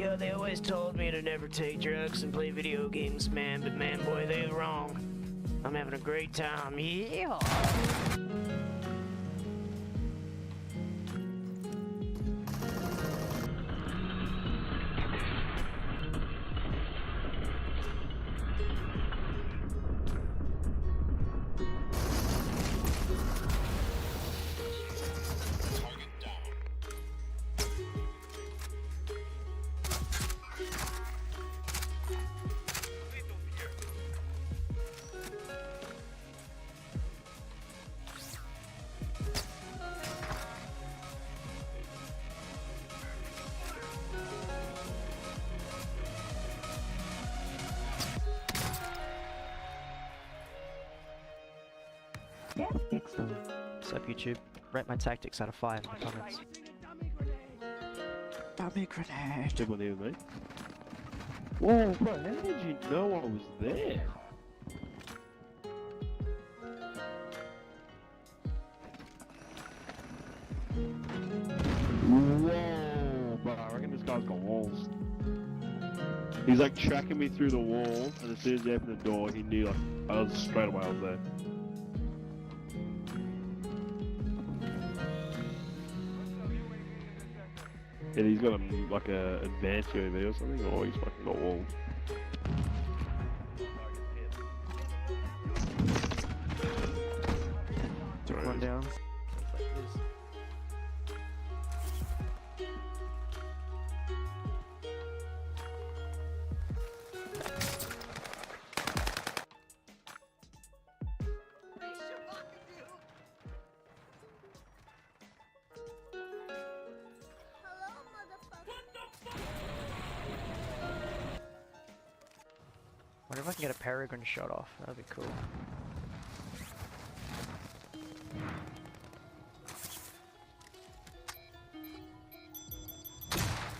Yo, they always told me to never take drugs and play video games, man, but man, boy, they were wrong. I'm having a great time. Yeah. What's up, YouTube? Rate my tactics out of 5 in the comments. Dummy grenade! Stick one here with me. Whoa, bro, how did you know I was there? Whoa, bro, I reckon this guy's got walls. He's like tracking me through the wall, and as soon as he opened the door, he knew, like, I was straight away I was there. And he's got like a advanced UAV or something, or he's fucking got walls. Took one down. Wonder if I can get a peregrine shot off. That'd be cool.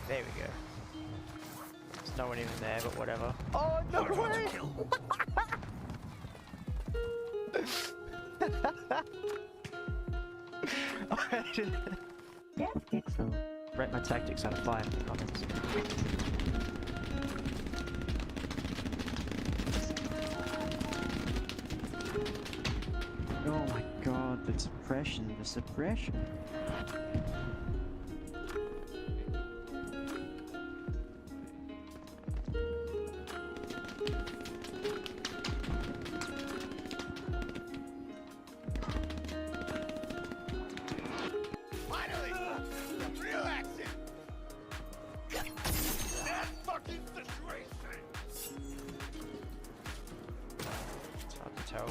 There we go. There's no one even there, but whatever. Oh, no way! Rate my tactics out of 5 in the comments. Oh my god, the suppression, the suppression. Finally! Relaxing! That fucking situation! It's hard to tell.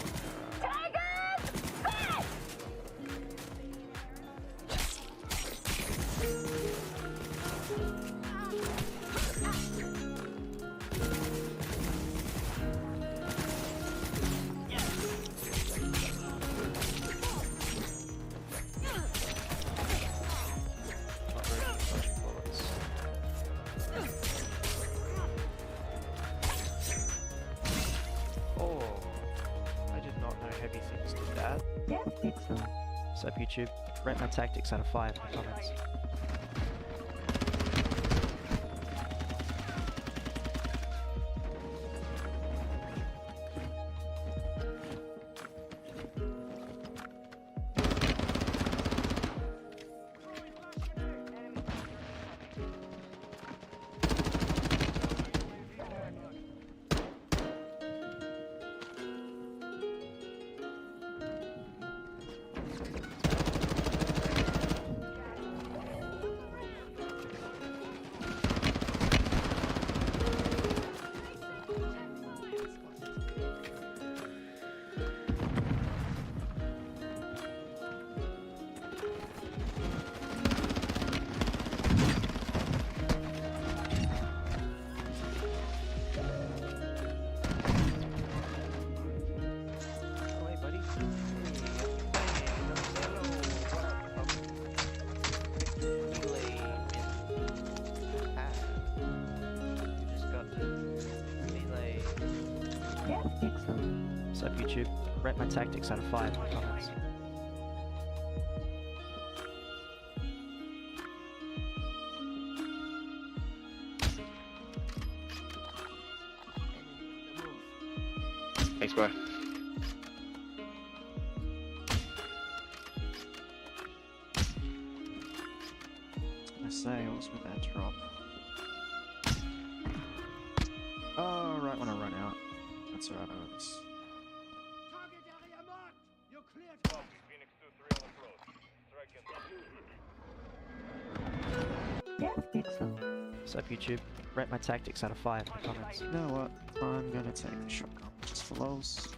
Heavy things did that. What's up, YouTube? Rate my tactics out of 5 in the comments. What's up, YouTube? Rate my tactics out of 5 in the comments. say, what's with that drop? Oh, right when I run out. That's alright, I got this. Target area marked. You're cleared. Phoenix 2-3 on approach. Strike in. What's up, YouTube? Rate my tactics out of 5 in the comments. You know what? I'm gonna take the shotgun just for lols.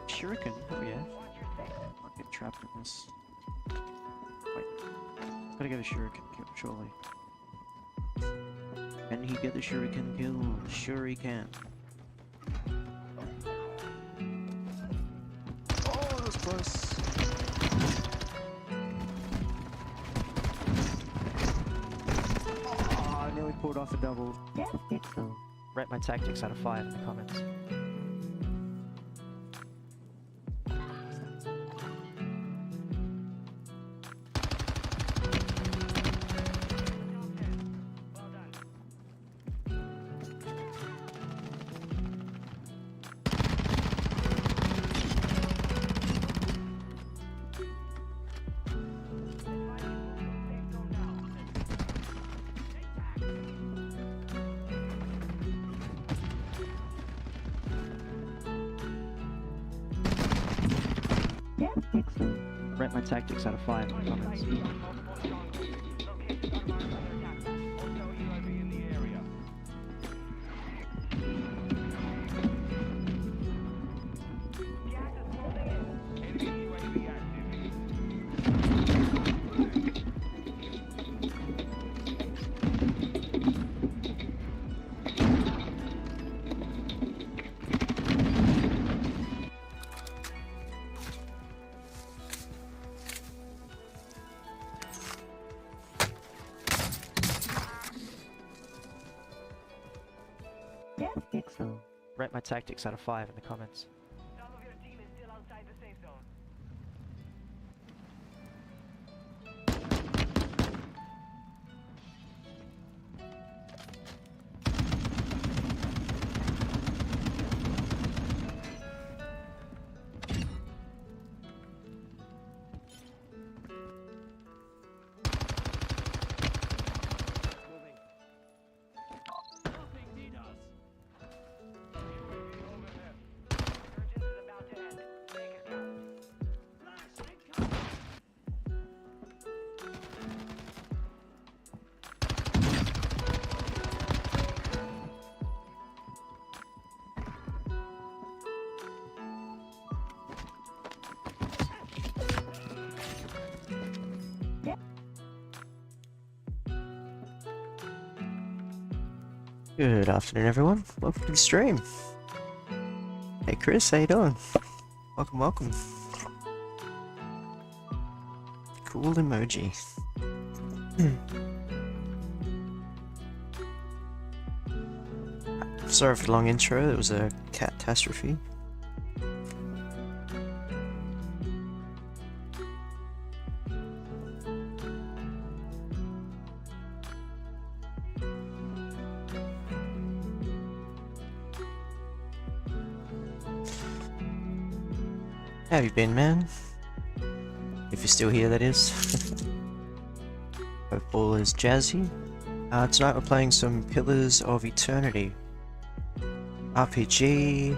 Shuriken? Oh yeah. I'll get trapped in this. Wait. Gotta get a shuriken kill, surely. Can he get the shuriken kill? Sure he can. Oh, that was close. Oh, I nearly pulled off a double. Rate my tactics out of 5 in the comments. Rate my tactics out of 5 in the comments. Rate my tactics out of 5 in the comments. Some of your team is still outside the safe zone. Good afternoon, everyone. Welcome to the stream. Hey, Chris, how you doing? Welcome, welcome. Cool emoji. Sorry for the long intro. There was a catastrophe. How have you been, man? If you're still here, that is. Hope all is jazzy. Tonight we're playing some Pillars of Eternity. RPG.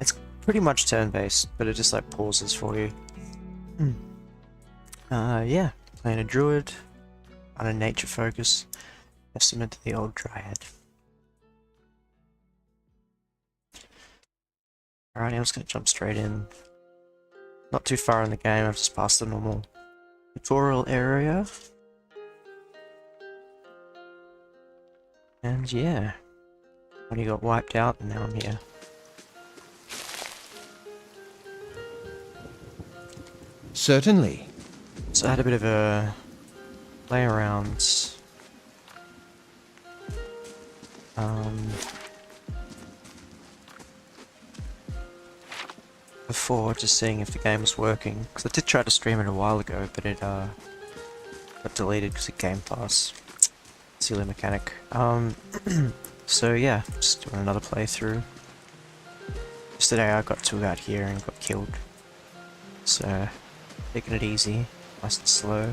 It's pretty much turn-based, but it just like pauses for you. Yeah. Playing a Druid on a nature focus. Testament to the old Dryad. Alright, I'm just gonna jump straight in. Not too far in the game, I've just passed the normal tutorial area. And yeah, already got wiped out and now I'm here. Certainly. So I had a bit of a play around. Before, just seeing if the game was working, because I did try to stream it a while ago, but it got deleted because of Game Pass. Silly mechanic. So yeah, just doing another playthrough. Yesterday I got to out here and got killed. So, taking it easy, nice and slow.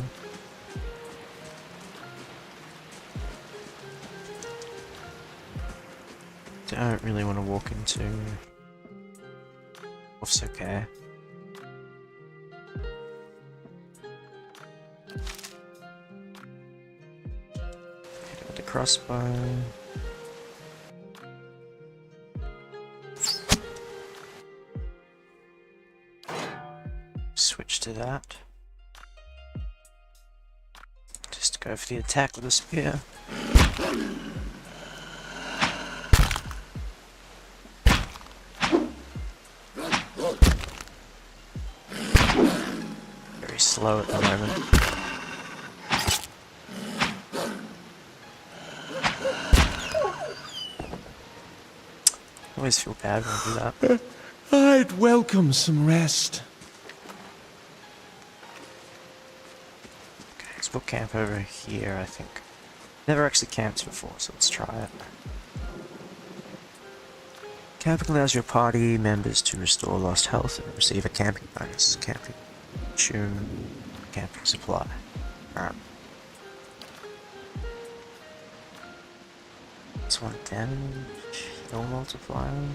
don't really want to walk into Off's okay. Hit with the crossbow. Switch to that. Just go for the attack with the spear. Very slow at the moment. I always feel bad when I do that. I'd welcome some rest. Okay, let's book camp over here, I think. Never actually camped before, so let's try it. Camping allows your party members to restore lost health and receive a camping bonus. Camping tune, camping supply. Alright. That's 1 damage. Heal multiplier.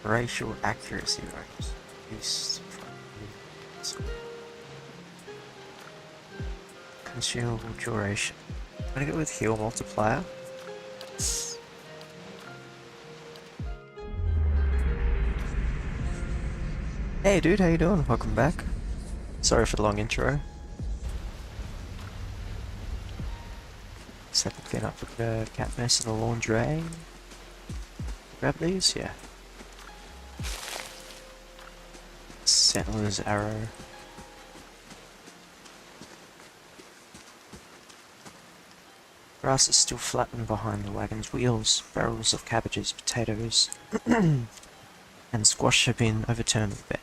Racial accuracy range. Use consumable duration. I'm gonna go with heal multiplier. Hey dude, how you doing? Welcome back. Sorry for the long intro. Set the clean up with the cat mess and the laundry. Grab these? Yeah. Settler's arrow. Grass is still flattened behind the wagon's wheels. Barrels of cabbages, potatoes, and squash have been overturned with bed.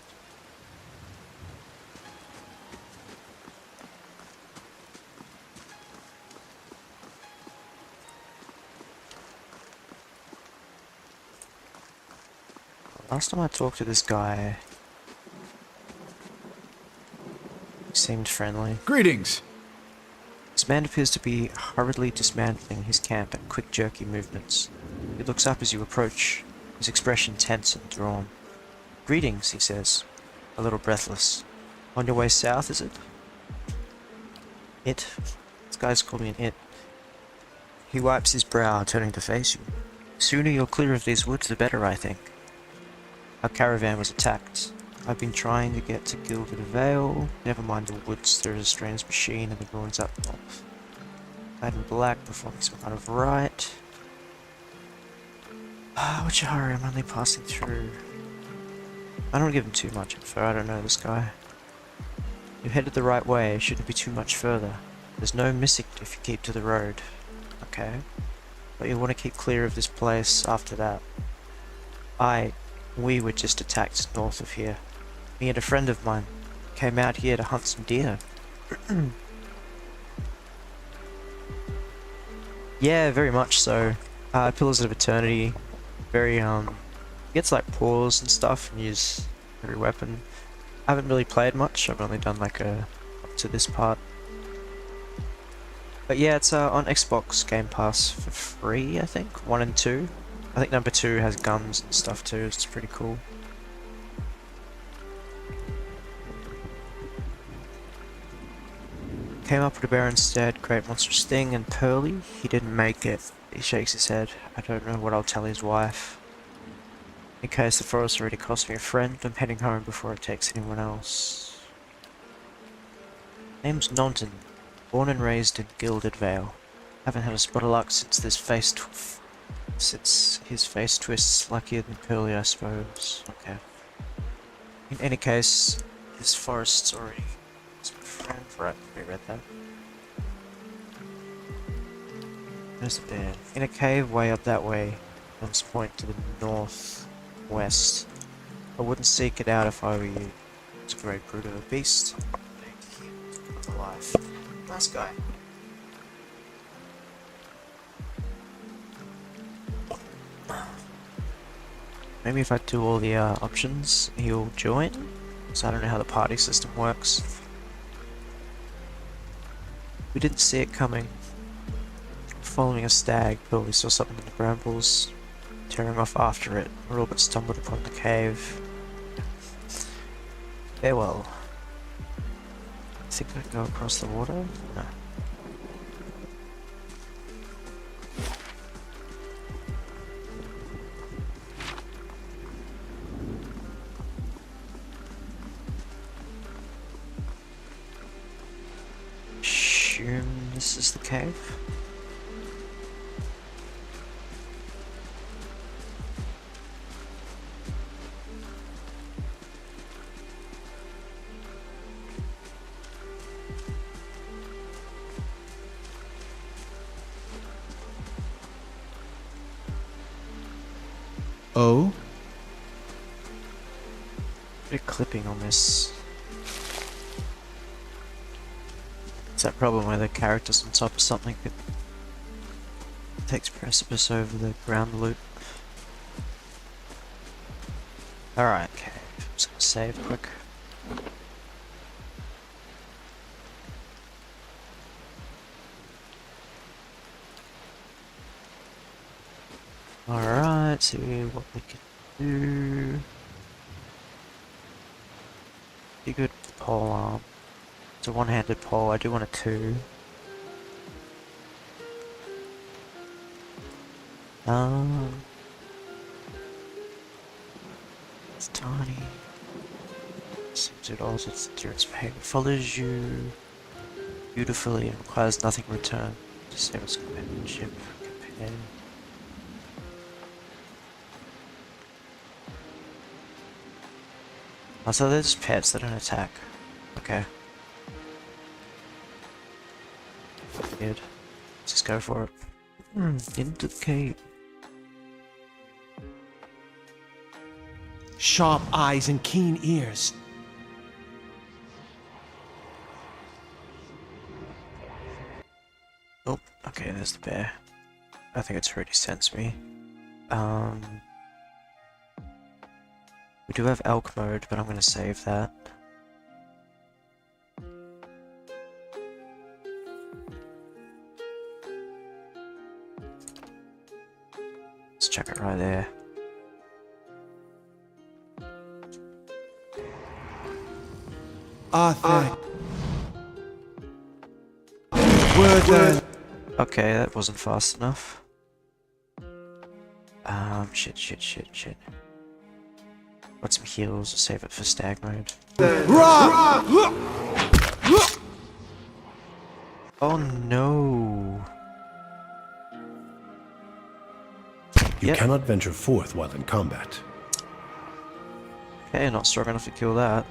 Last time I talked to this guy, he seemed friendly. Greetings! This man appears to be hurriedly dismantling his camp at quick jerky movements. He looks up as you approach, his expression tense and drawn. Greetings, he says, a little breathless. On your way south, is it? It? This guy's called me an it. He wipes his brow, turning to face you. The sooner you're clear of these woods, the better, I think. Our caravan was attacked. I've been trying to get to Gilded Vale. Never mind the woods, there is a strange machine and the ruins up north. Clad in black, performing some kind of rite. What's your hurry? I'm only passing through. I don't give him too much info, I don't know this guy. You headed the right way, shouldn't be too much further. There's no missing if you keep to the road. Okay. But you'll want to keep clear of this place after that. We were just attacked north of here. Me and a friend of mine came out here to hunt some deer. Yeah, very much so. Pillars of Eternity, very gets like paws and stuff and use every weapon. I haven't really played much. I've only done like up to this part. But yeah, it's on Xbox Game Pass for free, I think. 1 and 2. I think number 2 has guns and stuff too, it's pretty cool. Came up with a bear instead, Great Monstrous Thing and Pearly. He didn't make it. He shakes his head. I don't know what I'll tell his wife. In case the forest already cost me a friend, I'm heading home before it takes anyone else. Name's Nonton. Born and raised in Gilded Vale. Haven't had a spot of luck since his face twists. Luckier than Pearly, I suppose. Okay. In any case, this forest's already... Right, we read that. There's the bear. In a cave way up that way. Guns point to the northwest. I wouldn't seek it out if I were you. It's a great brute of a beast. Alive. Nice guy. Maybe if I do all the options, he'll join. So I don't know how the party system works. We didn't see it coming. following a stag, but we saw something in the brambles. Tearing off after it, we all but stumbled upon the cave. Farewell. Think I can go across the water? No. Assume this is the cave. Oh? Bit of clipping on this. It's that problem where the character's on top of something that takes precipice over the ground loop. Alright, okay. I'm just gonna save quick. Alright, see what we can do. Be good with the pole arm. It's a one-handed pole, I do want a two. It's tiny. Seems it also its endurance behavior. Follows you beautifully and requires nothing in return. Just save its companionship. Companion. Oh, so they're just pets, they don't attack. Okay. Good. Let's just go for it. Into the cave. Sharp eyes and keen ears. Oh, okay, there's the bear. I think it's already sensed me. We do have elk mode, but I'm gonna save that. Let's check it right there. Arthur. Word. Okay, that wasn't fast enough. Shit. Got some heals, save it for stag mode. Oh no! You cannot venture forth while in combat. Okay, not strong enough to kill that.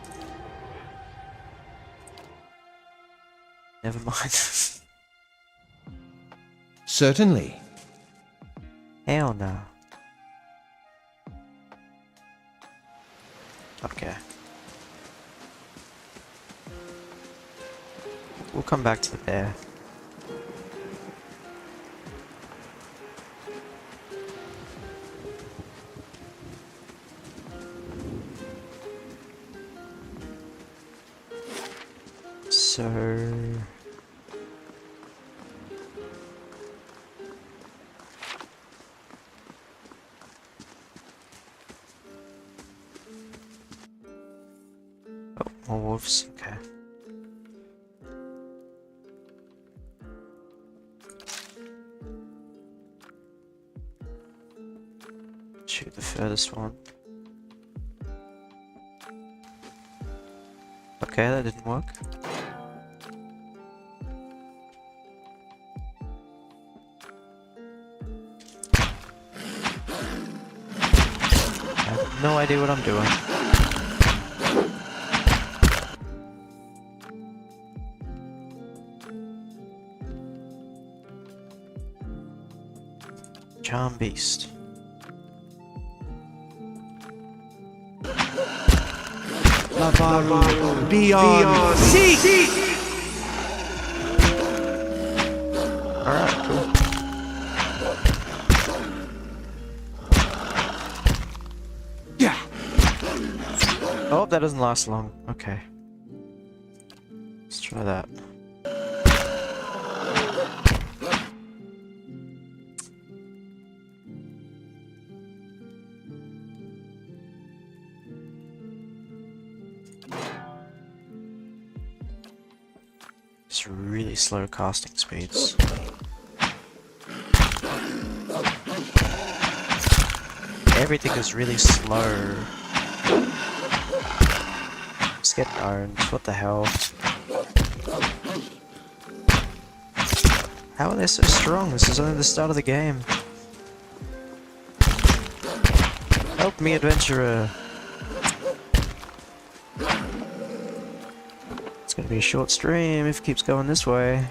Never mind. Certainly. Hell no. Okay. We'll come back to the bear. So... Oh, more wolves, okay. Shoot the furthest one. Okay, that didn't work. I have no idea what I'm doing. Charm Beast. Beyond. Seek! Alright, cool. Yeah. Oh, that doesn't last long. Okay. Let's try that. Just really slow casting speeds. Everything is really slow. Just getting owned. What the hell? How are they so strong? This is only the start of the game. Help me, adventurer. It's gonna be a short stream if it keeps going this way.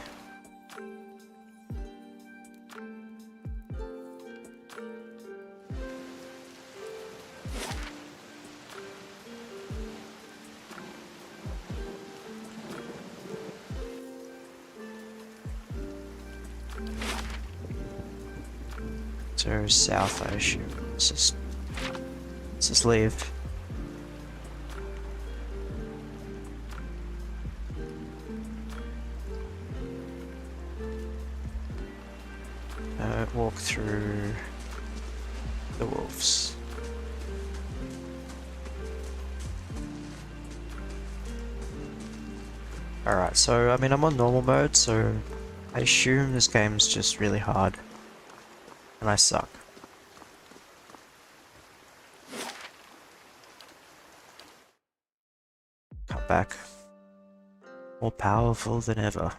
So south, I assume. Let's just leave. Walk through the wolves. Alright, so I mean I'm on normal mode, so I assume this game's just really hard. And I suck. Come back. More powerful than ever.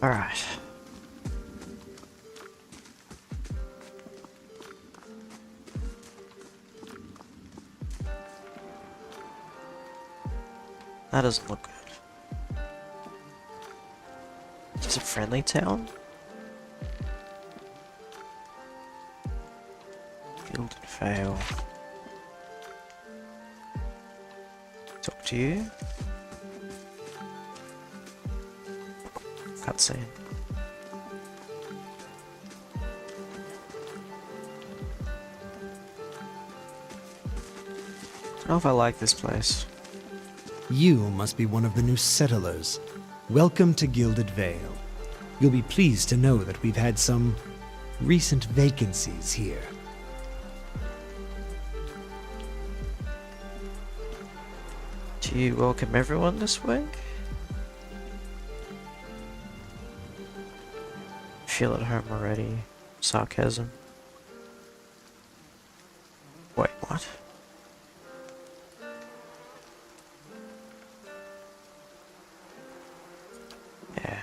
Alright. That doesn't look good. Is this a friendly town? Gilded Vale. Talk to you. Cutscene. I don't know if I like this place. You must be one of the new settlers. Welcome to Gilded Vale. You'll be pleased to know that we've had some recent vacancies here. Do you welcome everyone this way? Feel at home already. Sarcasm. Wait, what? Yeah.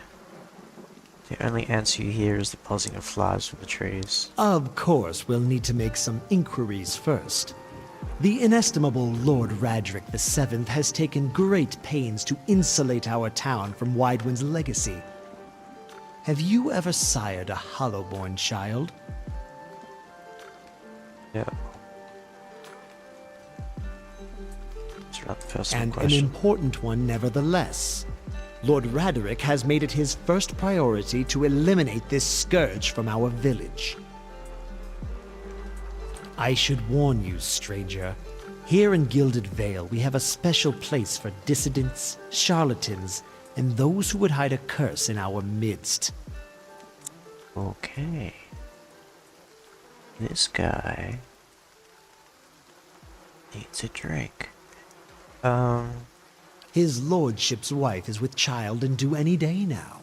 The only answer you hear is the buzzing of flies from the trees. Of course, we'll need to make some inquiries first. The inestimable Lord Radric VII has taken great pains to insulate our town from Widewind's legacy. Have you ever sired a Hollowborn child? Yeah. It's not the personal And question. an important one nevertheless. Lord Radric has made it his first priority to eliminate this scourge from our village. I should warn you, stranger. Here in Gilded Vale, we have a special place for dissidents, charlatans, and those who would hide a curse in our midst. Okay. This guy needs a drink. His lordship's wife is with child and due any day now.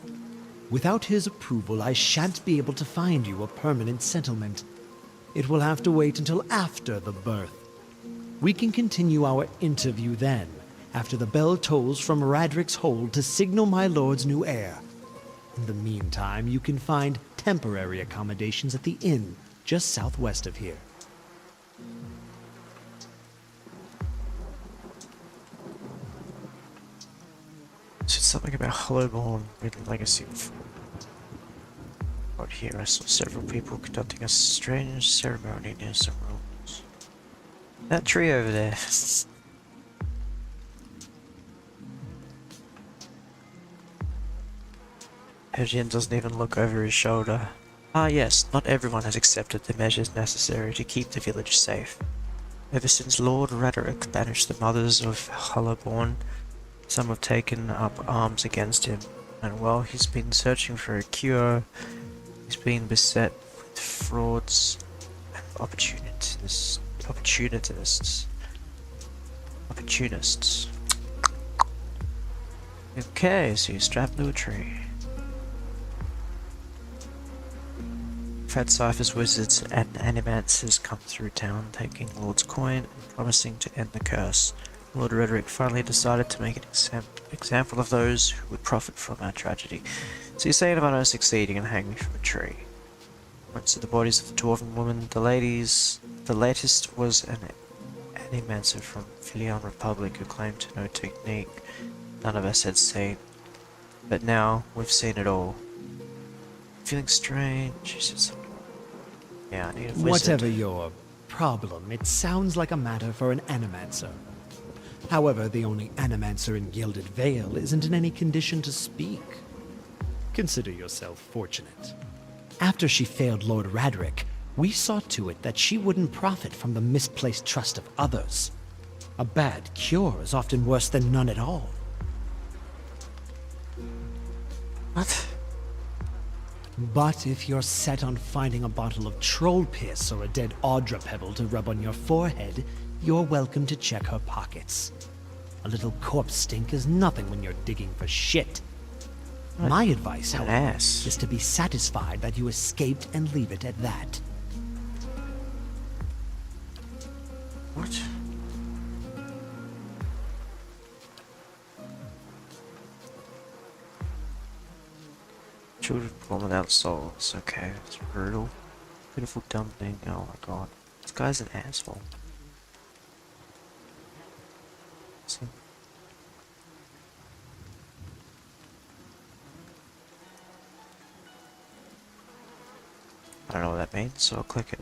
Without his approval, I shan't be able to find you a permanent settlement. It will have to wait until after the birth. We can continue our interview then, after the bell tolls from Radric's hold to signal my lord's new heir. In the meantime, you can find temporary accommodations at the inn just southwest of here. Said something about Hollowborn with legacy. Out here, I saw several people conducting a strange ceremony near some ruins. That tree over there. Eugene doesn't even look over his shoulder. Ah yes, not everyone has accepted the measures necessary to keep the village safe. Ever since Lord Raderick banished the mothers of Hollowborn, some have taken up arms against him, and while he's been searching for a cure, he's been beset with frauds and opportunists. Okay, so you're strapped to a tree. Fat ciphers, wizards, and animancers come through town, taking Lord's coin and promising to end the curse. Lord Rederick finally decided to make an example of those who would profit from our tragedy. So you're saying if I don't succeed, you're gonna hang me from a tree. Went to the bodies of the dwarven woman. The latest was an animancer from Filion Republic who claimed to know technique none of us had seen. But now, we've seen it all. Feeling strange, she said something. Yeah, I need a wizard. Whatever your problem, it sounds like a matter for an animancer. However, the only animancer in Gilded Vale isn't in any condition to speak. Consider yourself fortunate. After she failed Lord Raderick, we saw to it that she wouldn't profit from the misplaced trust of others. A bad cure is often worse than none at all. What? But if you're set on finding a bottle of troll piss or a dead Audra pebble to rub on your forehead, you're welcome to check her pockets. A little corpse stink is nothing when you're digging for shit. My advice, however, is to be satisfied that you escaped and leave it at that. What? Children born without souls. Okay, that's brutal. Beautiful dumpling. Oh my god. This guy's an asshole. See? I don't know what that means, so I'll click it.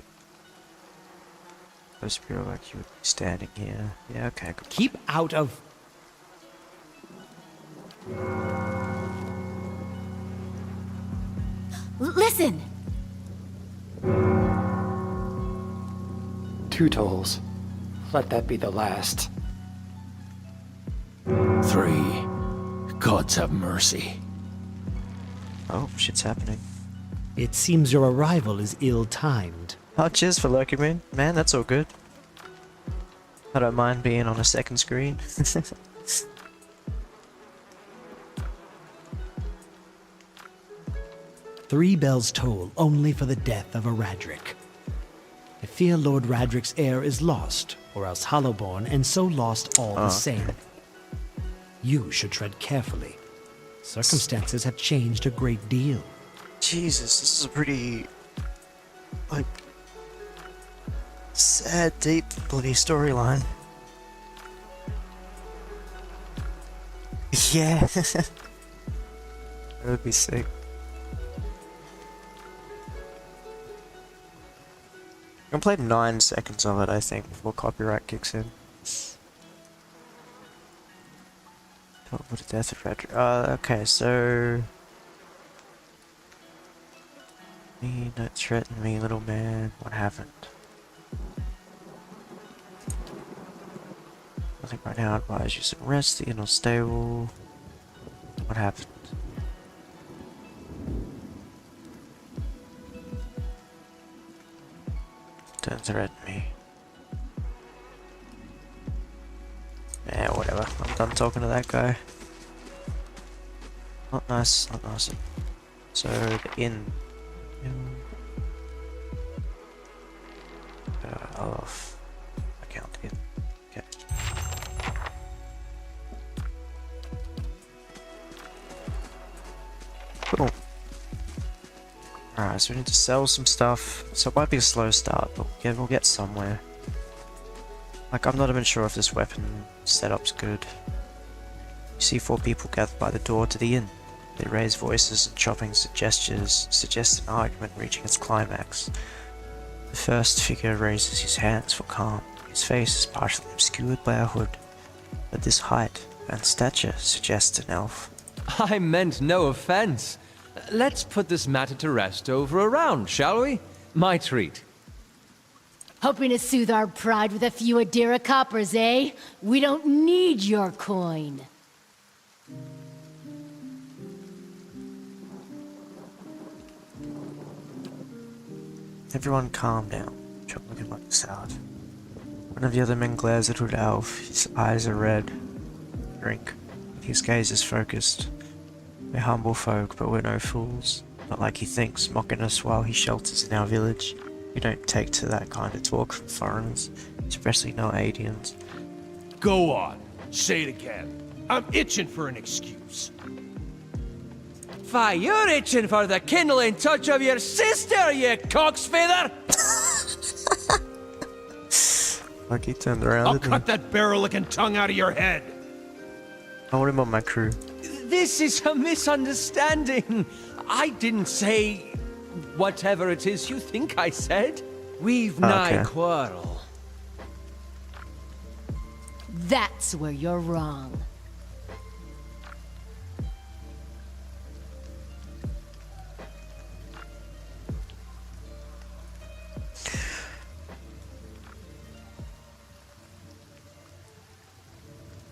Supposed to be like you would be standing here. Yeah, okay. Good. Keep out of... Listen! 2 tolls. Let that be the last. 3. Gods have mercy. Oh, shit's happening. It seems your arrival is ill-timed. Oh, cheers for lurking, man. Man, that's all good. I don't mind being on a second screen. 3 bells toll only for the death of a Radric. I fear Lord Radric's heir is lost, or else Hollowborn, and so lost all the same. You should tread carefully. Circumstances have changed a great deal. Jesus, this is a pretty, like, sad, deep, bloody storyline. Yeah. That would be sick. I'm gonna play 9 seconds of it, I think, before copyright kicks in. What a death of Redrick. Okay, so... Don't threaten me, little man. What happened? I think right now I'd advise you some rest, the inner stable. What happened? Don't threaten me. Yeah, whatever. I'm done talking to that guy. Not nice, not nice. So, the inn. Off. Account in. Okay. Cool. Alright, so we need to sell some stuff. So it might be a slow start, but we'll get somewhere. Like, I'm not even sure if this weapon setup's good. You see 4 people gathered by the door to the inn. They raise voices and chopping gestures suggest an argument reaching its climax. The first figure raises his hands for calm. His face is partially obscured by a hood, but this height and stature suggests an elf. I meant no offense, let's put this matter to rest over a round, shall we? My treat. Hoping to soothe our pride with a few Adira coppers, eh? We don't need your coin. Everyone calm down. Chop looking like a salad. One of the other men glares at Wood Elf. His eyes are red. Drink. His gaze is focused. We're humble folk, but we're no fools. Not like he thinks, mocking us while he shelters in our village. We don't take to that kind of talk from foreigners, especially no Adians. Go on. Say it again. I'm itching for an excuse. Fie, you're itching for the kindling touch of your sister, you cocksfeather! Like he turned around. I'll cut that barrel-licking tongue out of your head. I want him on my crew. This is a misunderstanding. I didn't say whatever it is you think I said. We've nigh quarrel. That's where you're wrong.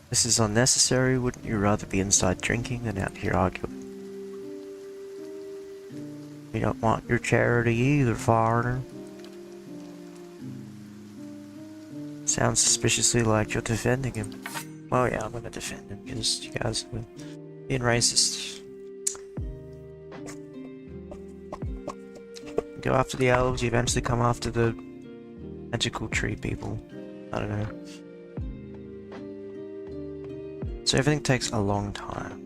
This is unnecessary. Wouldn't you rather be inside drinking than out here arguing? We don't want your charity either, foreigner. Sounds suspiciously like you're defending him. Well, yeah, I'm gonna defend him because you guys are being racist. Go after the elves, you eventually come after the magical tree people. I don't know. So everything takes a long time.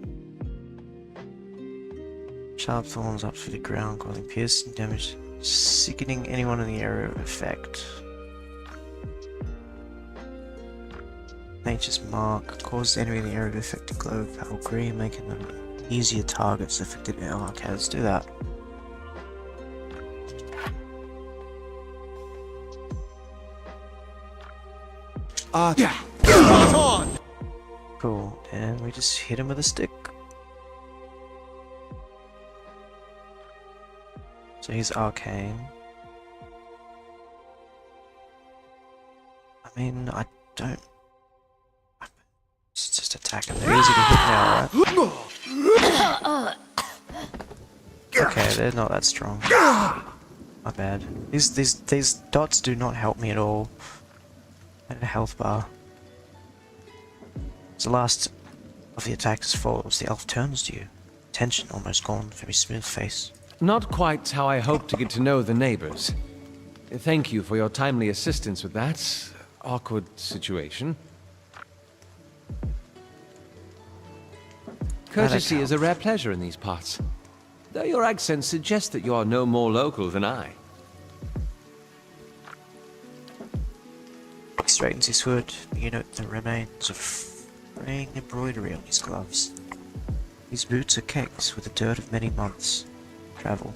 Sharp thorns up through the ground, causing piercing damage, sickening anyone in the area of effect. Nature's mark causes the enemy in the area of effect to glow pale green, making them easier targets affected. Oh, okay, let's do that. Right on! Cool, and we just hit him with a stick. So he's arcane. I mean, I don't... It's just attack him. They're easy to hit now, right? Okay, they're not that strong. My bad. These dots do not help me at all. And a health bar. As the last of the attackers falls, the elf turns to you. Tension almost gone from his smooth face. Not quite how I hoped to get to know the neighbors. Thank you for your timely assistance with that awkward situation. Courtesy is a rare pleasure in these parts, though your accent suggests that you are no more local than I. He straightens his hood. You note the remains of fraying embroidery on his gloves. His boots are caked with the dirt of many months' travel.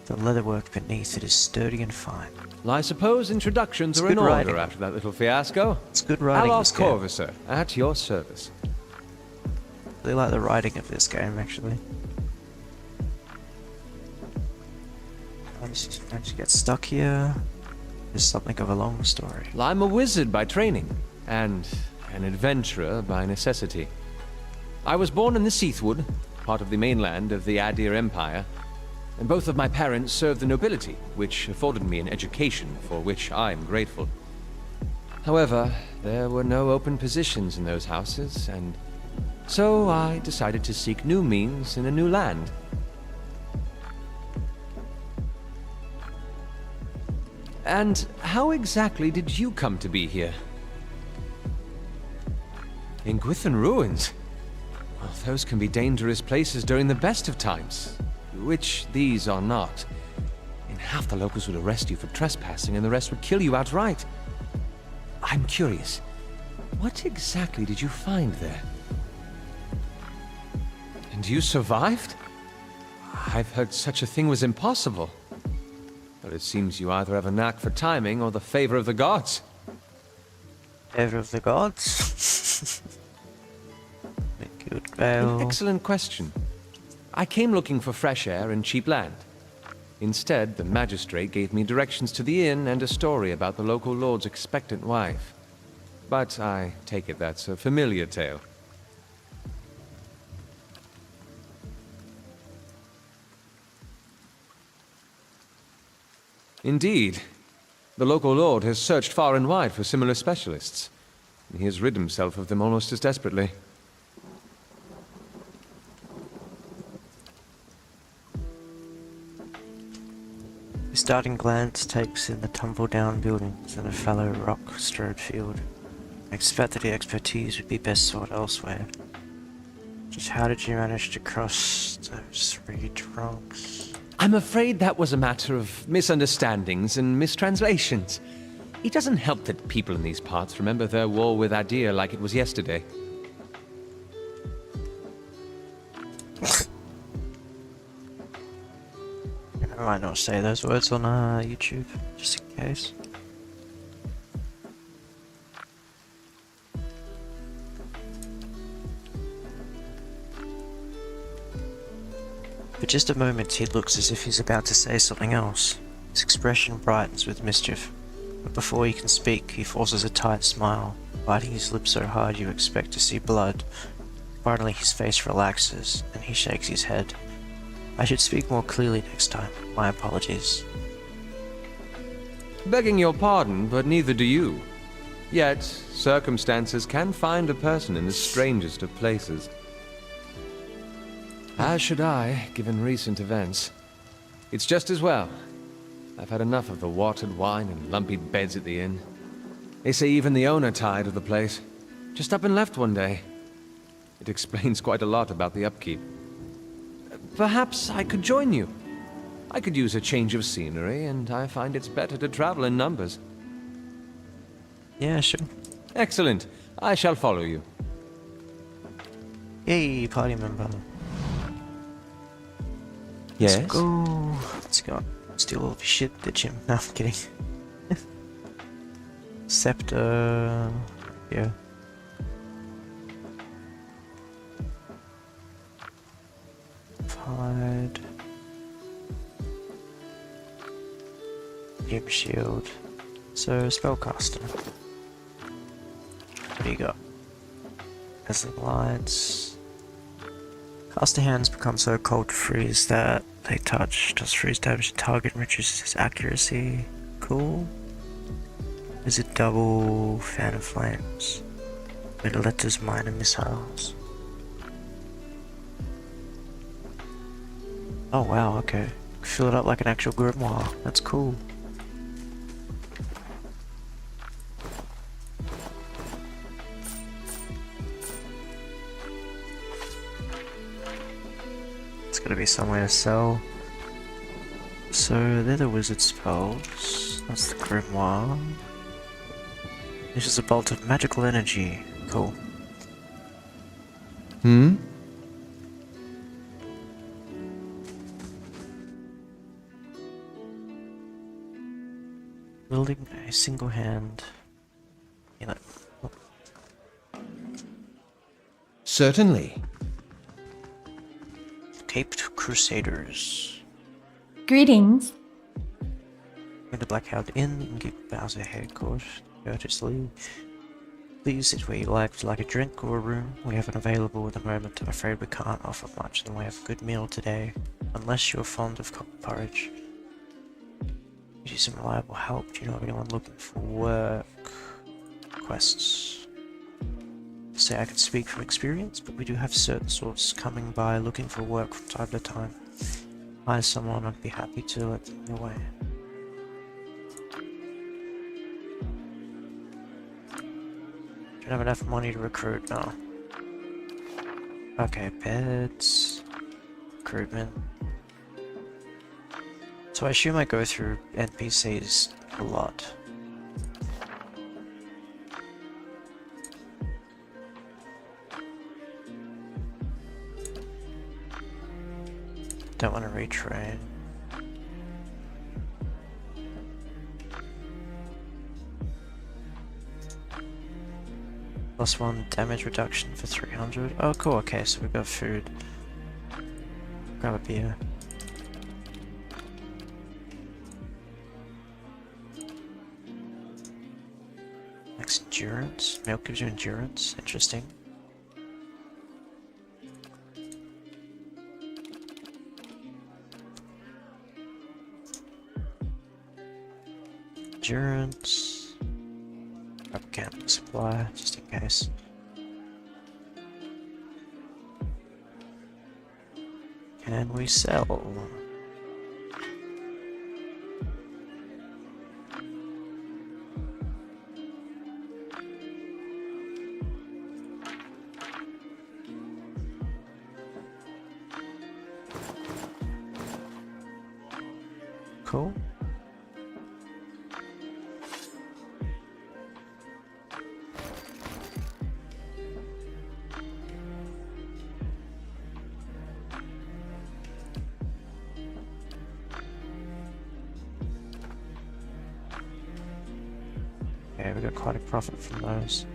The leatherwork beneath it is sturdy and fine. Well, I suppose introductions are in order after that little fiasco. It's good writing. Alos Corvusser, at your service. I really like the writing of this game, actually. I just managed to get stuck here. There's something of a long story. Well, I'm a wizard by training, and an adventurer by necessity. I was born in the Seathwood, part of the mainland of the Adir Empire, and both of my parents served the nobility, which afforded me an education for which I'm grateful. However, there were no open positions in those houses, and so I decided to seek new means in a new land. And how exactly did you come to be here? In Gwithan Ruins? Well, those can be dangerous places during the best of times, which these are not. In half the locals would arrest you for trespassing and the rest would kill you outright. I'm curious, what exactly did you find there? And you survived? I've heard such a thing was impossible. But it seems you either have a knack for timing or the favor of the gods. Favor of the gods? Good veil. An excellent question. I came looking for fresh air and cheap land. Instead, the magistrate gave me directions to the inn and a story about the local lord's expectant wife. But I take it that's a familiar tale. Indeed. The local lord has searched far and wide for similar specialists. He has rid himself of them almost as desperately. His darting glance takes in the tumble-down buildings and a fallow rock-strewed field. I expect that the expertise would be best sought elsewhere. Just how did you manage to cross those 3 drunks? I'm afraid that was a matter of misunderstandings and mistranslations. It doesn't help that people in these parts remember their war with Adir like it was yesterday. I might not say those words on YouTube, just in case. For just a moment he looks as if he's about to say something else. His expression brightens with mischief, but before he can speak he forces a tight smile, biting his lips so hard you expect to see blood. Finally his face relaxes, and he shakes his head. I should speak more clearly next time. My apologies. Begging your pardon, but neither do you. Yet, circumstances can find a person in the strangest of places. As should I, given recent events. It's just as well. I've had enough of the watered wine and lumpy beds at the inn. They say even the owner tired of the place. Just up and left one day. It explains quite a lot about the upkeep. Perhaps I could join you. I could use a change of scenery, and I find it's better to travel in numbers. Yeah, sure. Excellent. I shall follow you. Yay, party member. Yes? Let's go. Let's go. Steal all of his shit, ditch him. No, I'm kidding. Scepter. Yeah. Hide. Gem shield. So, spellcaster. What do you got? Dazzling lights. Caster hands become so cold to freeze that they touch does freeze damage to target and reduces his accuracy. Cool. Is it double fan of flames? It letters minor missiles. Oh wow, okay. Fill it up like an actual grimoire. That's cool. It's gotta be somewhere to sell. So they're the wizard spells. That's the grimoire. This is a bolt of magical energy. Cool. Hmm? Wielding a single hand. You know. Certainly. Caped Crusaders. Greetings. In the Blackhound Inn and give Bowser a haircut courteously. Please sit where you like. Would you like a drink or a room? We have it available at the moment. I'm afraid we can't offer much, then we have a good meal today. Unless you're fond of cocked porridge. Give you some reliable help. Do you know of anyone looking for work? Quests. Say I can speak from experience, but we do have certain sorts coming by looking for work from time to time. Hire someone, I'd be happy to let them know away. Don't have enough money to recruit, no. Okay, beds, recruitment. So I assume I go through NPCs a lot. Don't want to retrain. +1 damage reduction for 300. Oh cool, okay, so we've got food. grab a beer. Max endurance. Milk gives you endurance. Interesting. Endurance. Grab a can of supply, just in case. Can we sell? Cool. Okay, we got quite a profit from those.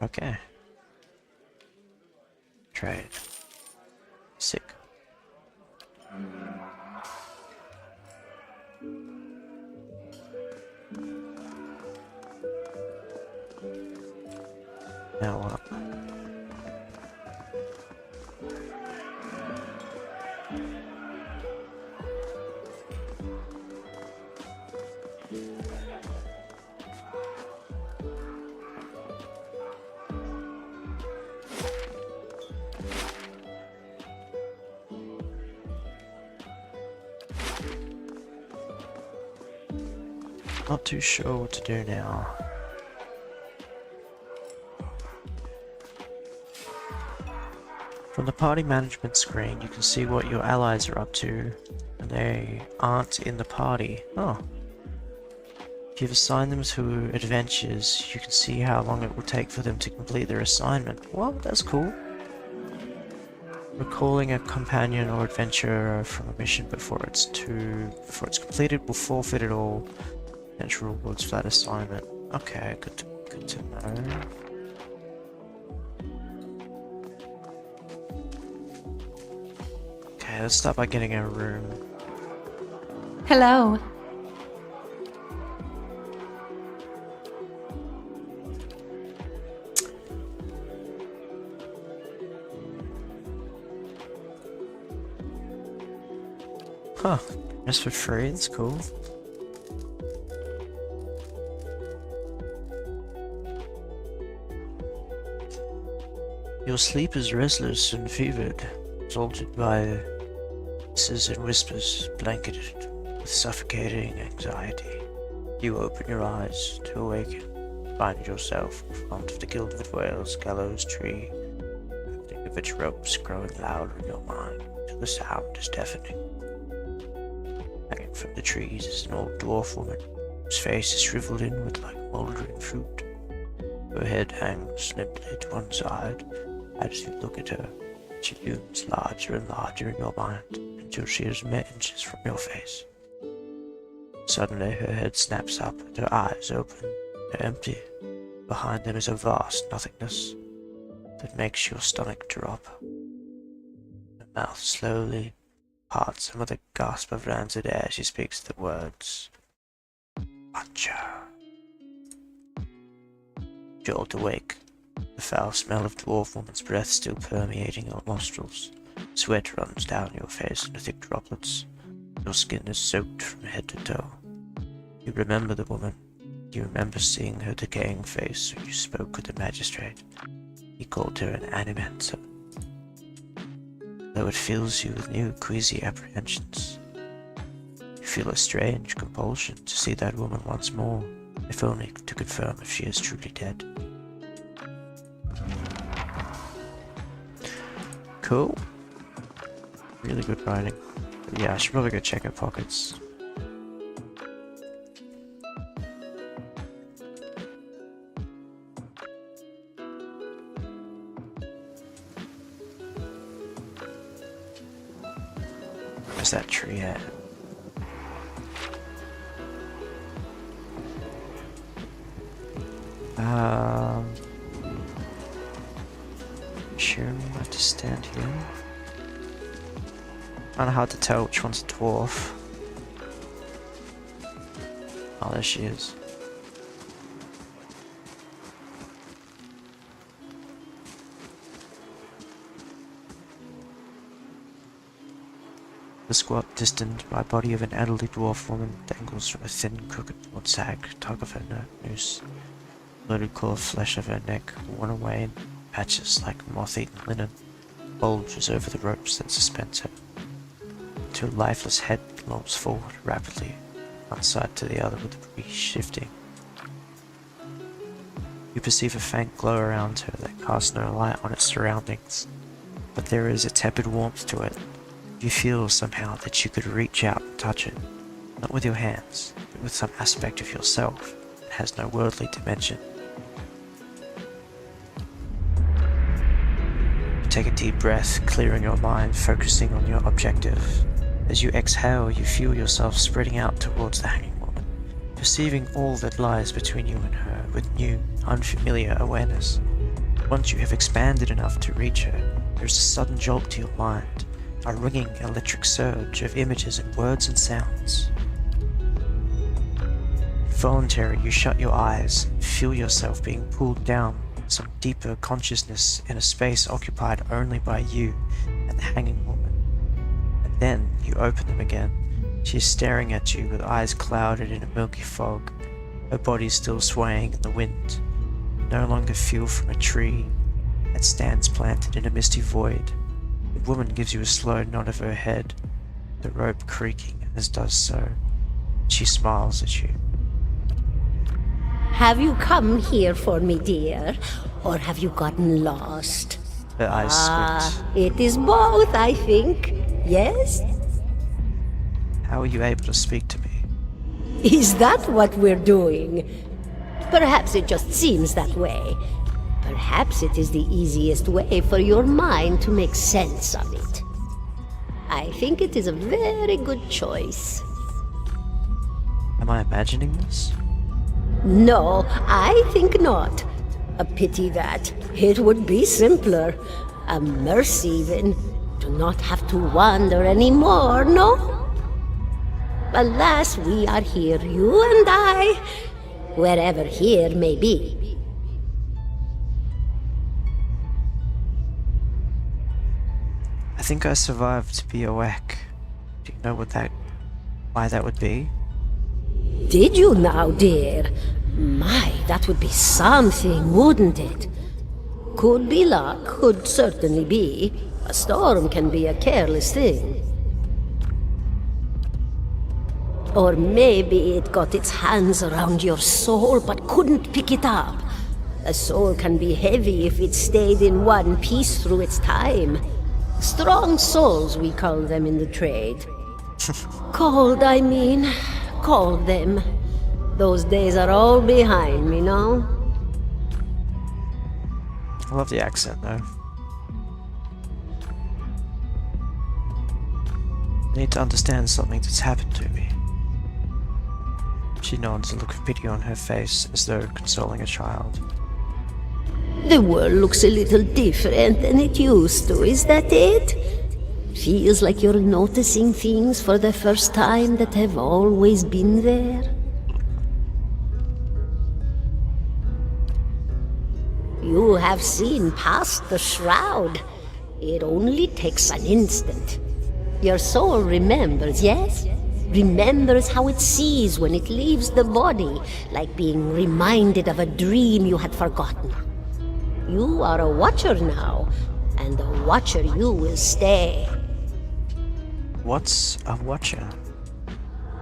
Okay. Trade. Sick. Now what? Not too sure what to do now. From the party management screen, you can see what your allies are up to, and they aren't in the party. Oh. If you've assigned them to adventures, you can see how long it will take for them to complete their assignment. Well, that's cool. Recalling a companion or adventurer from a mission before it's completed will forfeit it all potential rewards for that assignment. Okay, good to know. Okay, let's start by getting a room. Hello. Huh, just for free, that's cool. Your sleep is restless and fevered, assaulted by hisses and whispers, blanketed with suffocating anxiety. You open your eyes to awaken, find yourself in front of the Gilded Whale's gallows tree, the of its ropes growing louder in your mind till the sound is deafening. Hanging from the trees is an old dwarf woman, whose face is shriveled inward like mouldering fruit. Her head hangs limply to one side as you look at her. She looms larger and larger in your mind until she is mere inches from your face. Suddenly her head snaps up and her eyes open. They're empty. Behind them is a vast nothingness that makes your stomach drop. Her mouth slowly parts, and with a gasp of rancid air she speaks the words, "Macho." Jolt awake, the foul smell of dwarf woman's breath still permeating your nostrils. Sweat runs down your face in thick droplets. Your skin is soaked from head to toe. You remember the woman. You remember seeing her decaying face when you spoke with the magistrate. He called her an animancer. Though it fills you with new queasy apprehensions, you feel a strange compulsion to see that woman once more, if only to confirm if she is truly dead. Cool. Really good writing. But yeah, I should probably go check her pockets. Where's that tree at? Sure, I have to stand here. Kinda hard to tell which one's a dwarf. Oh, there she is. The squat, distant by body of an elderly dwarf woman dangles from a thin, crooked broad sag, tug of her noose. Loaded claw flesh of her neck, worn away in patches like moth-eaten linen, bulges over the ropes that suspend her. Her lifeless head lolls forward rapidly, one side to the other with the breeze shifting. You perceive a faint glow around her that casts no light on its surroundings, but there is a tepid warmth to it. You feel somehow that you could reach out and touch it, not with your hands, but with some aspect of yourself that has no worldly dimension. You take a deep breath, clearing your mind, focusing on your objective. As you exhale, you feel yourself spreading out towards the hanging woman, perceiving all that lies between you and her with new, unfamiliar awareness. Once you have expanded enough to reach her, there is a sudden jolt to your mind, a ringing electric surge of images and words and sounds. Involuntarily, you shut your eyes, feel yourself being pulled down some deeper consciousness in a space occupied only by you and the hanging woman. And then you open them again. She is staring at you with eyes clouded in a milky fog, her body still swaying in the wind. You no longer feel from a tree that stands planted in a misty void. The woman gives you a slow nod of her head, the rope creaking as does so. She smiles at you. Have you come here for me, dear? Or have you gotten lost? Her eyes squint. It is both, I think. Yes? How are you able to speak to me? Is that what we're doing? Perhaps it just seems that way. Perhaps it is the easiest way for your mind to make sense of it. I think it is a very good choice. Am I imagining this? No, I think not. A pity that. It would be simpler. A mercy even. To not have to wander anymore, no? Alas, we are here, you and I, wherever here may be. I think I survived to be awake. Do you know why that would be? Did you now, dear? My, that would be something, wouldn't it? Could be luck, could certainly be. A storm can be a careless thing. Or maybe it got its hands around your soul but couldn't pick it up. A soul can be heavy if it stayed in one piece through its time. Strong souls, we call them in the trade. Cold, I mean. Call them. Those days are all behind me, no? I love the accent, though. I need to understand something that's happened to me. She nods, a look of pity on her face, as though consoling a child. The world looks a little different than it used to, is that it? Feels like you're noticing things for the first time that have always been there. You have seen past the shroud. It only takes an instant. Your soul remembers, yes? Remembers how it sees when it leaves the body, like being reminded of a dream you had forgotten. You are a watcher now, and a watcher you will stay. What's a watcher?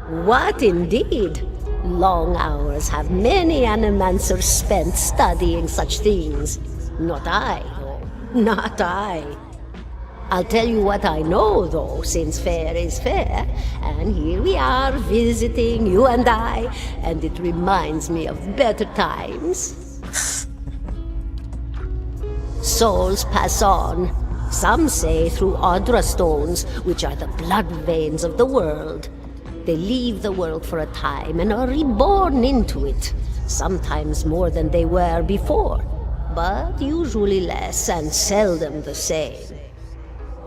What indeed? Long hours have many animancers spent studying such things. Not I, though. Not I. I'll tell you what I know, though, since fair is fair. And here we are, visiting, you and I, and it reminds me of better times. Souls pass on. Some say through Audra stones, which are the blood veins of the world. They leave the world for a time and are reborn into it. Sometimes more than they were before, but usually less and seldom the same.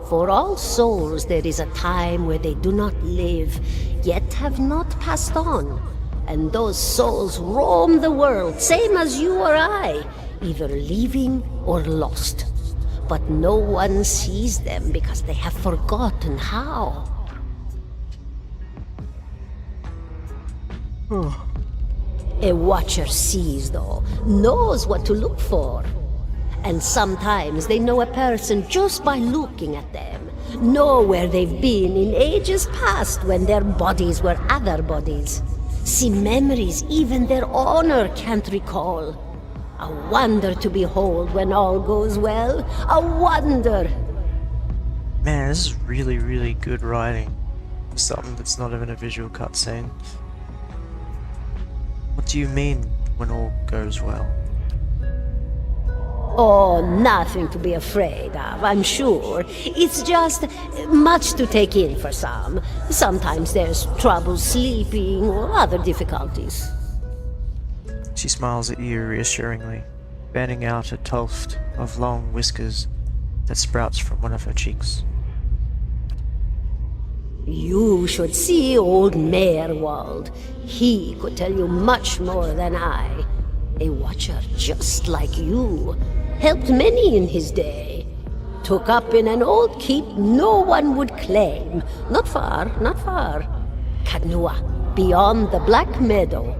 For all souls there is a time where they do not live, yet have not passed on. And those souls roam the world, same as you or I, either living or lost. But no one sees them because they have forgotten how. A watcher sees, though, knows what to look for. And sometimes they know a person just by looking at them, know where they've been in ages past when their bodies were other bodies. See memories even their owner can't recall. A wonder to behold when all goes well. A wonder! Man, this is really, really good writing. For something that's not even a visual cutscene. What do you mean when all goes well? Oh, nothing to be afraid of, I'm sure. It's just much to take in for some. Sometimes there's trouble sleeping or other difficulties. She smiles at you reassuringly, fanning out a tuft of long whiskers that sprouts from one of her cheeks. You should see old Meerwald. He could tell you much more than I. A watcher just like you. Helped many in his day. Took up in an old keep no one would claim. Not far, not far. Kadnua, beyond the Black Meadow.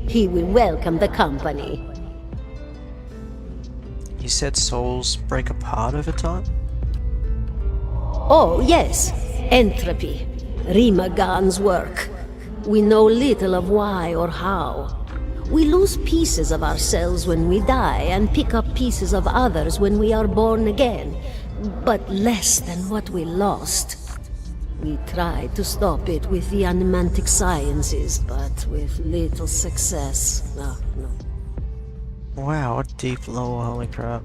He will welcome the company. You said souls break apart over time? Oh, yes. Entropy. Rimagan's work. We know little of why or how. We lose pieces of ourselves when we die and pick up pieces of others when we are born again, but less than what we lost. We tried to stop it with the animantic sciences, but with little success. No. Wow, what deep lore, holy crap.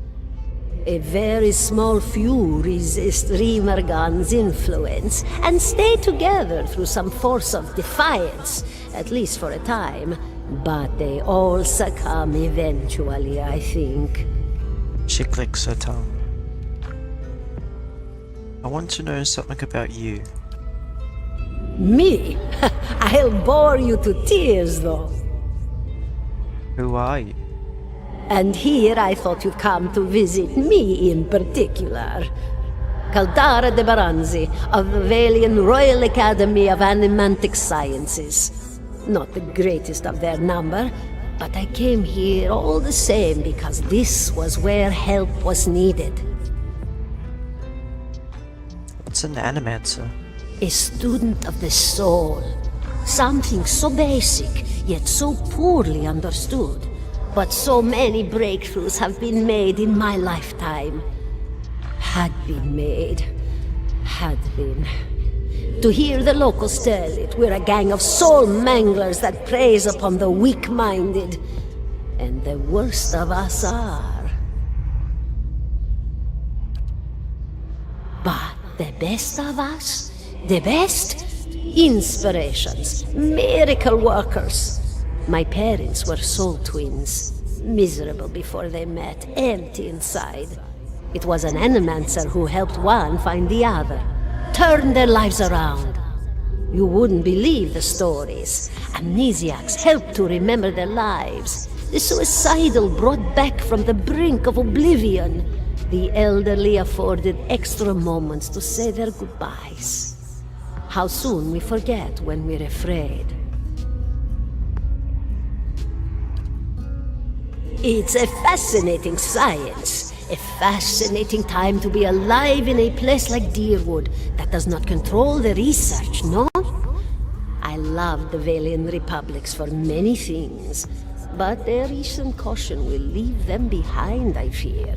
A very small few resist Rimergan's influence and stay together through some force of defiance, at least for a time. But they all succumb eventually, I think. She clicks her tongue. I want to know something about you. Me? I'll bore you to tears, though. Who are you? And here I thought you'd come to visit me in particular. Caldara de Baranzi, of the Valian Royal Academy of Animantic Sciences. Not the greatest of their number, but I came here all the same because this was where help was needed. What's an animancer? A student of the soul. Something so basic, yet so poorly understood. But so many breakthroughs have been made in my lifetime. Had been. To hear the locals tell it, we're a gang of soul manglers that preys upon the weak-minded. And the worst of us are. But the best of us? The best? Inspirations. Miracle workers. My parents were soul twins. Miserable before they met, empty inside. It was an animancer who helped one find the other. Turned their lives around. You wouldn't believe the stories. Amnesiacs helped to remember their lives. The suicidal brought back from the brink of oblivion. The elderly afforded extra moments to say their goodbyes. How soon we forget when we're afraid. It's a fascinating science. A fascinating time to be alive in a place like Deerwood that does not control the research, no? I love the Valian Republics for many things, but their recent caution will leave them behind, I fear.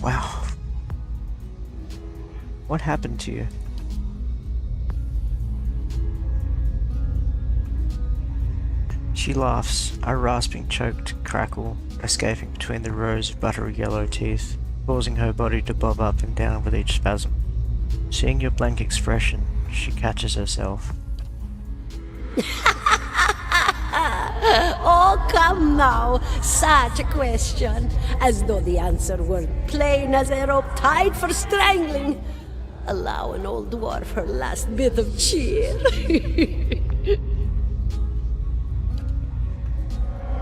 Wow. What happened to you? She laughs, a rasping, choked crackle escaping between the rows of buttery yellow teeth, causing her body to bob up and down with each spasm. Seeing your blank expression, she catches herself. Oh, come now. Such a question. As though the answer were plain as a rope tied for strangling. Allow an old dwarf her last bit of cheer.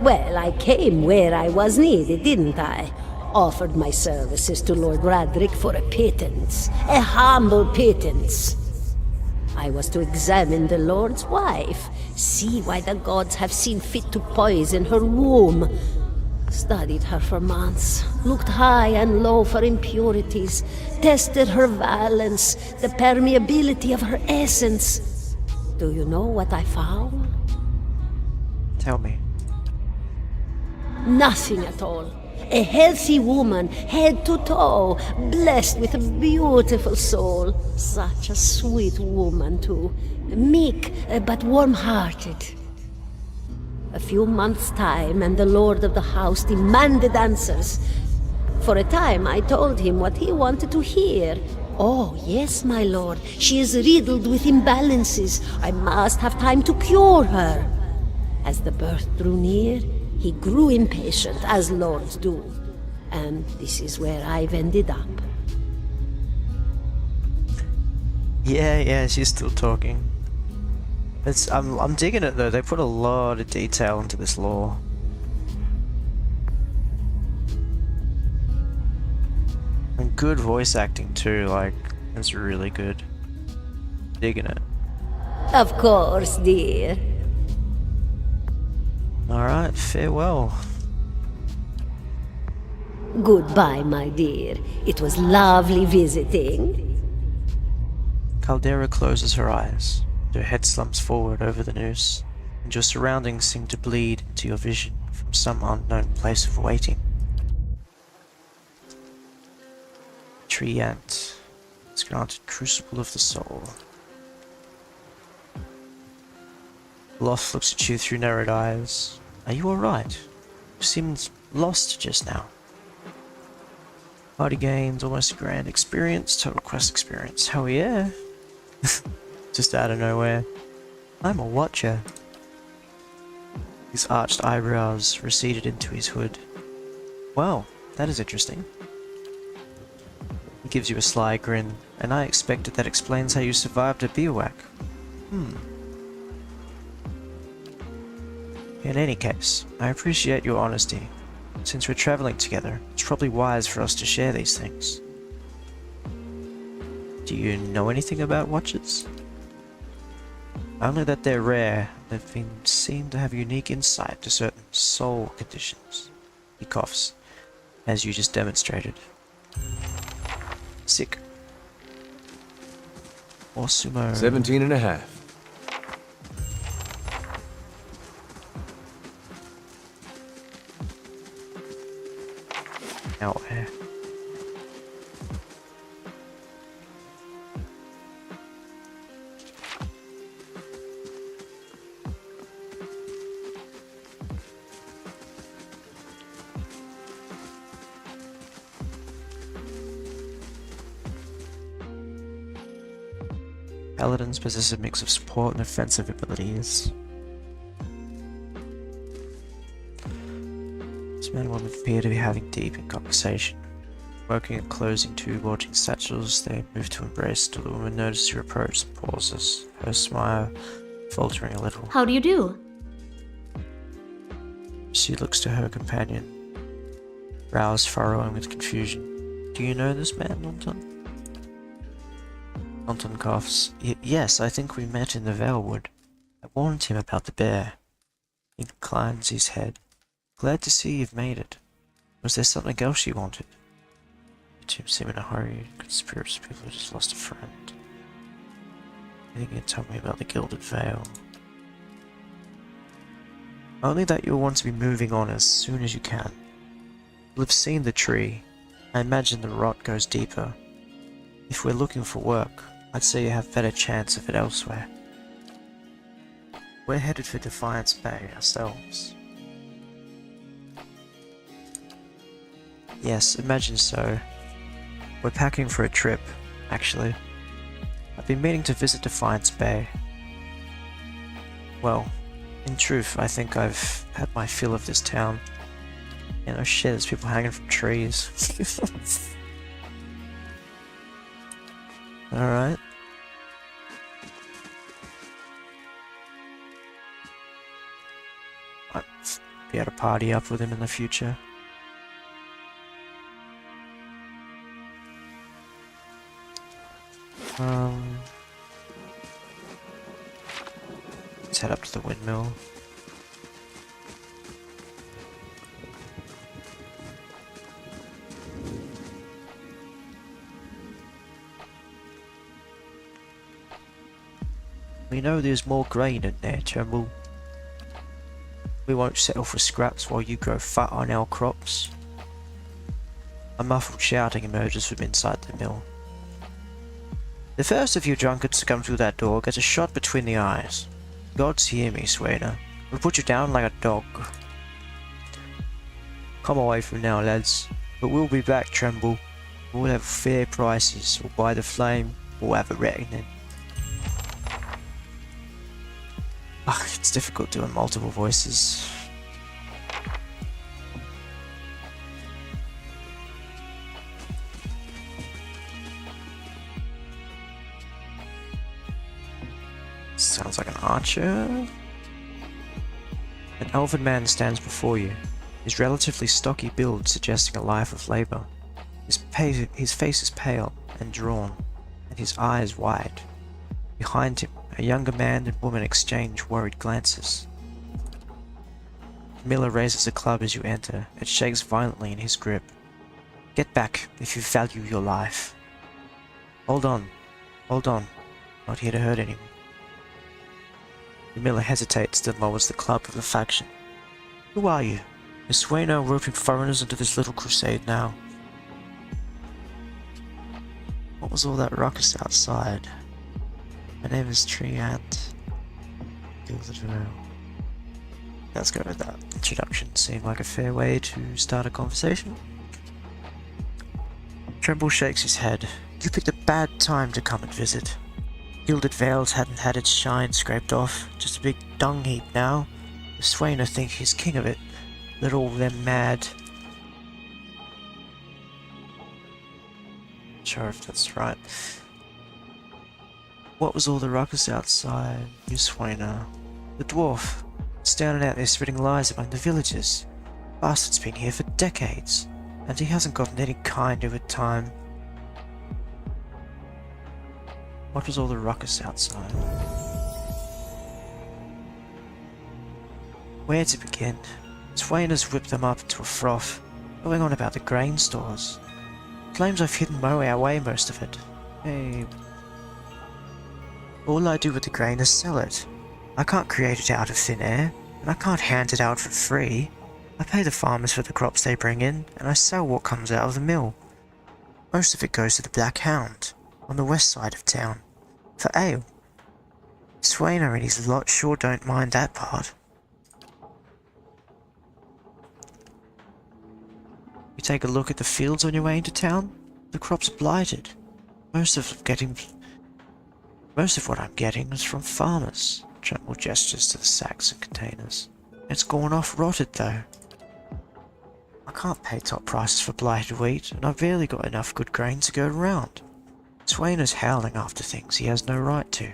Well, I came where I was needed, didn't I? Offered my services to Lord Radric for a pittance. A humble pittance. I was to examine the Lord's wife, see why the gods have seen fit to poison her womb. Studied her for months, looked high and low for impurities, tested her valence, the permeability of her essence. Do you know what I found? Tell me. Nothing at all. A healthy woman, head to toe, blessed with a beautiful soul. Such a sweet woman, too. Meek, but warm-hearted. A few months' time, and the lord of the house demanded answers. For a time, I told him what he wanted to hear. Oh, yes, my lord. She is riddled with imbalances. I must have time to cure her. As the birth drew near, he grew impatient, as lords do. And this is where I've ended up. Yeah, she's still talking. I'm digging it though, they put a lot of detail into this lore. And good voice acting too, like, it's really good. Digging it. Of course, dear. Alright, farewell. Goodbye, my dear. It was lovely visiting. Caldera closes her eyes. Her head slumps forward over the noose, and your surroundings seem to bleed into your vision from some unknown place of waiting. Tree ant is granted Crucible of the Soul. Lof looks at you through narrowed eyes. Are you alright? You seemed lost just now. Party games, almost a grand experience, total quest experience. Hell yeah! Just out of nowhere. I'm a watcher. His arched eyebrows receded into his hood. Well, that is interesting. He gives you a sly grin, and I expected that explains how you survived a bivouac. In any case, I appreciate your honesty. Since we're traveling together, it's probably wise for us to share these things. Do you know anything about watchers? Only that they're rare, they've been seen to have unique insight to certain soul conditions. He coughs, as you just demonstrated. Sick. Or sumo. 17 and a half. Out here. Paladins possess a mix of support and offensive abilities. This man and woman appear to be having deep in conversation. Working and closing two bulging satchels, they move to embrace till the woman notices your approach and pauses, her smile faltering a little. How do you do? She looks to her companion, brows furrowing with confusion. Do you know this man, Anton? Anton coughs. Yes, I think we met in the Valewood. I warned him about the bear. He inclines his head. Glad to see you've made it. Was there something else you wanted? You two seem in a hurry. Conspiracy people just lost a friend. You can tell me about the Gilded Veil. Only that you'll want to be moving on as soon as you can. You'll have seen the tree. I imagine the rot goes deeper. If we're looking for work, I'd say you have better chance of it elsewhere. We're headed for Defiance Bay ourselves. Yes, imagine so. We're packing for a trip, actually. I've been meaning to visit Defiance Bay. Well, In truth, I think I've had my fill of this town. You know, shit, there's people hanging from trees. Alright. Might be able to party up with him in the future. Let's head up to the windmill. We know there's more grain in there, Tremble. We won't settle for scraps while you grow fat on our crops. A muffled shouting emerges from inside the mill. The first of you drunkards to come through that door gets a shot between the eyes. Gods hear me, Swainer. We'll put you down like a dog. Come away from now, lads. But we'll be back, Tremble. We'll have fair prices, or by the flame, we'll have a reckoning. It's difficult doing multiple voices. Sounds like an archer. An elven man stands before you, his relatively stocky build suggesting a life of labor. His face is pale and drawn, and his eyes wide. Behind him, a younger man and woman exchange worried glances. Miller raises a club as you enter. It shakes violently in his grip. Get back if you value your life. Hold on. Hold on. Not here to hurt anyone. Miller hesitates, then lowers the club of the faction. Who are you? Is Swainer roping foreigners into this little crusade now? What was all that ruckus outside? My name is Tree Ant. Let's go with that. Introduction seemed like a fair way to start a conversation. Tremble shakes his head. You picked a bad time to come and visit. Gilded Veils hadn't had its shine scraped off, just a big dung heap now. The Swainer think he's king of it. Let all them mad. Not sure if that's right. What was all the ruckus outside, you Swainer? The dwarf. Standing out there spreading lies among the villagers. Bastard's been here for decades, and he hasn't gotten any kinder with time. What was all the ruckus outside? Where to begin? Swainer's whipped them up into a froth, going on about the grain stores. Claims I've hidden my way away most of it. Hey. All I do with the grain is sell it. I can't create it out of thin air, and I can't hand it out for free. I pay the farmers for the crops they bring in, and I sell what comes out of the mill. Most of it goes to the Black Hound, on the west side of town, for ale. Swainer and his lot sure don't mind that part. You take a look at the fields on your way into town? The crops are blighted. Most of what I'm getting is from farmers. Tremble gestures to the sacks and containers. It's gone off rotted though. I can't pay top prices for blighted wheat, and I've barely got enough good grain to go around. Swainer's howling after things he has no right to.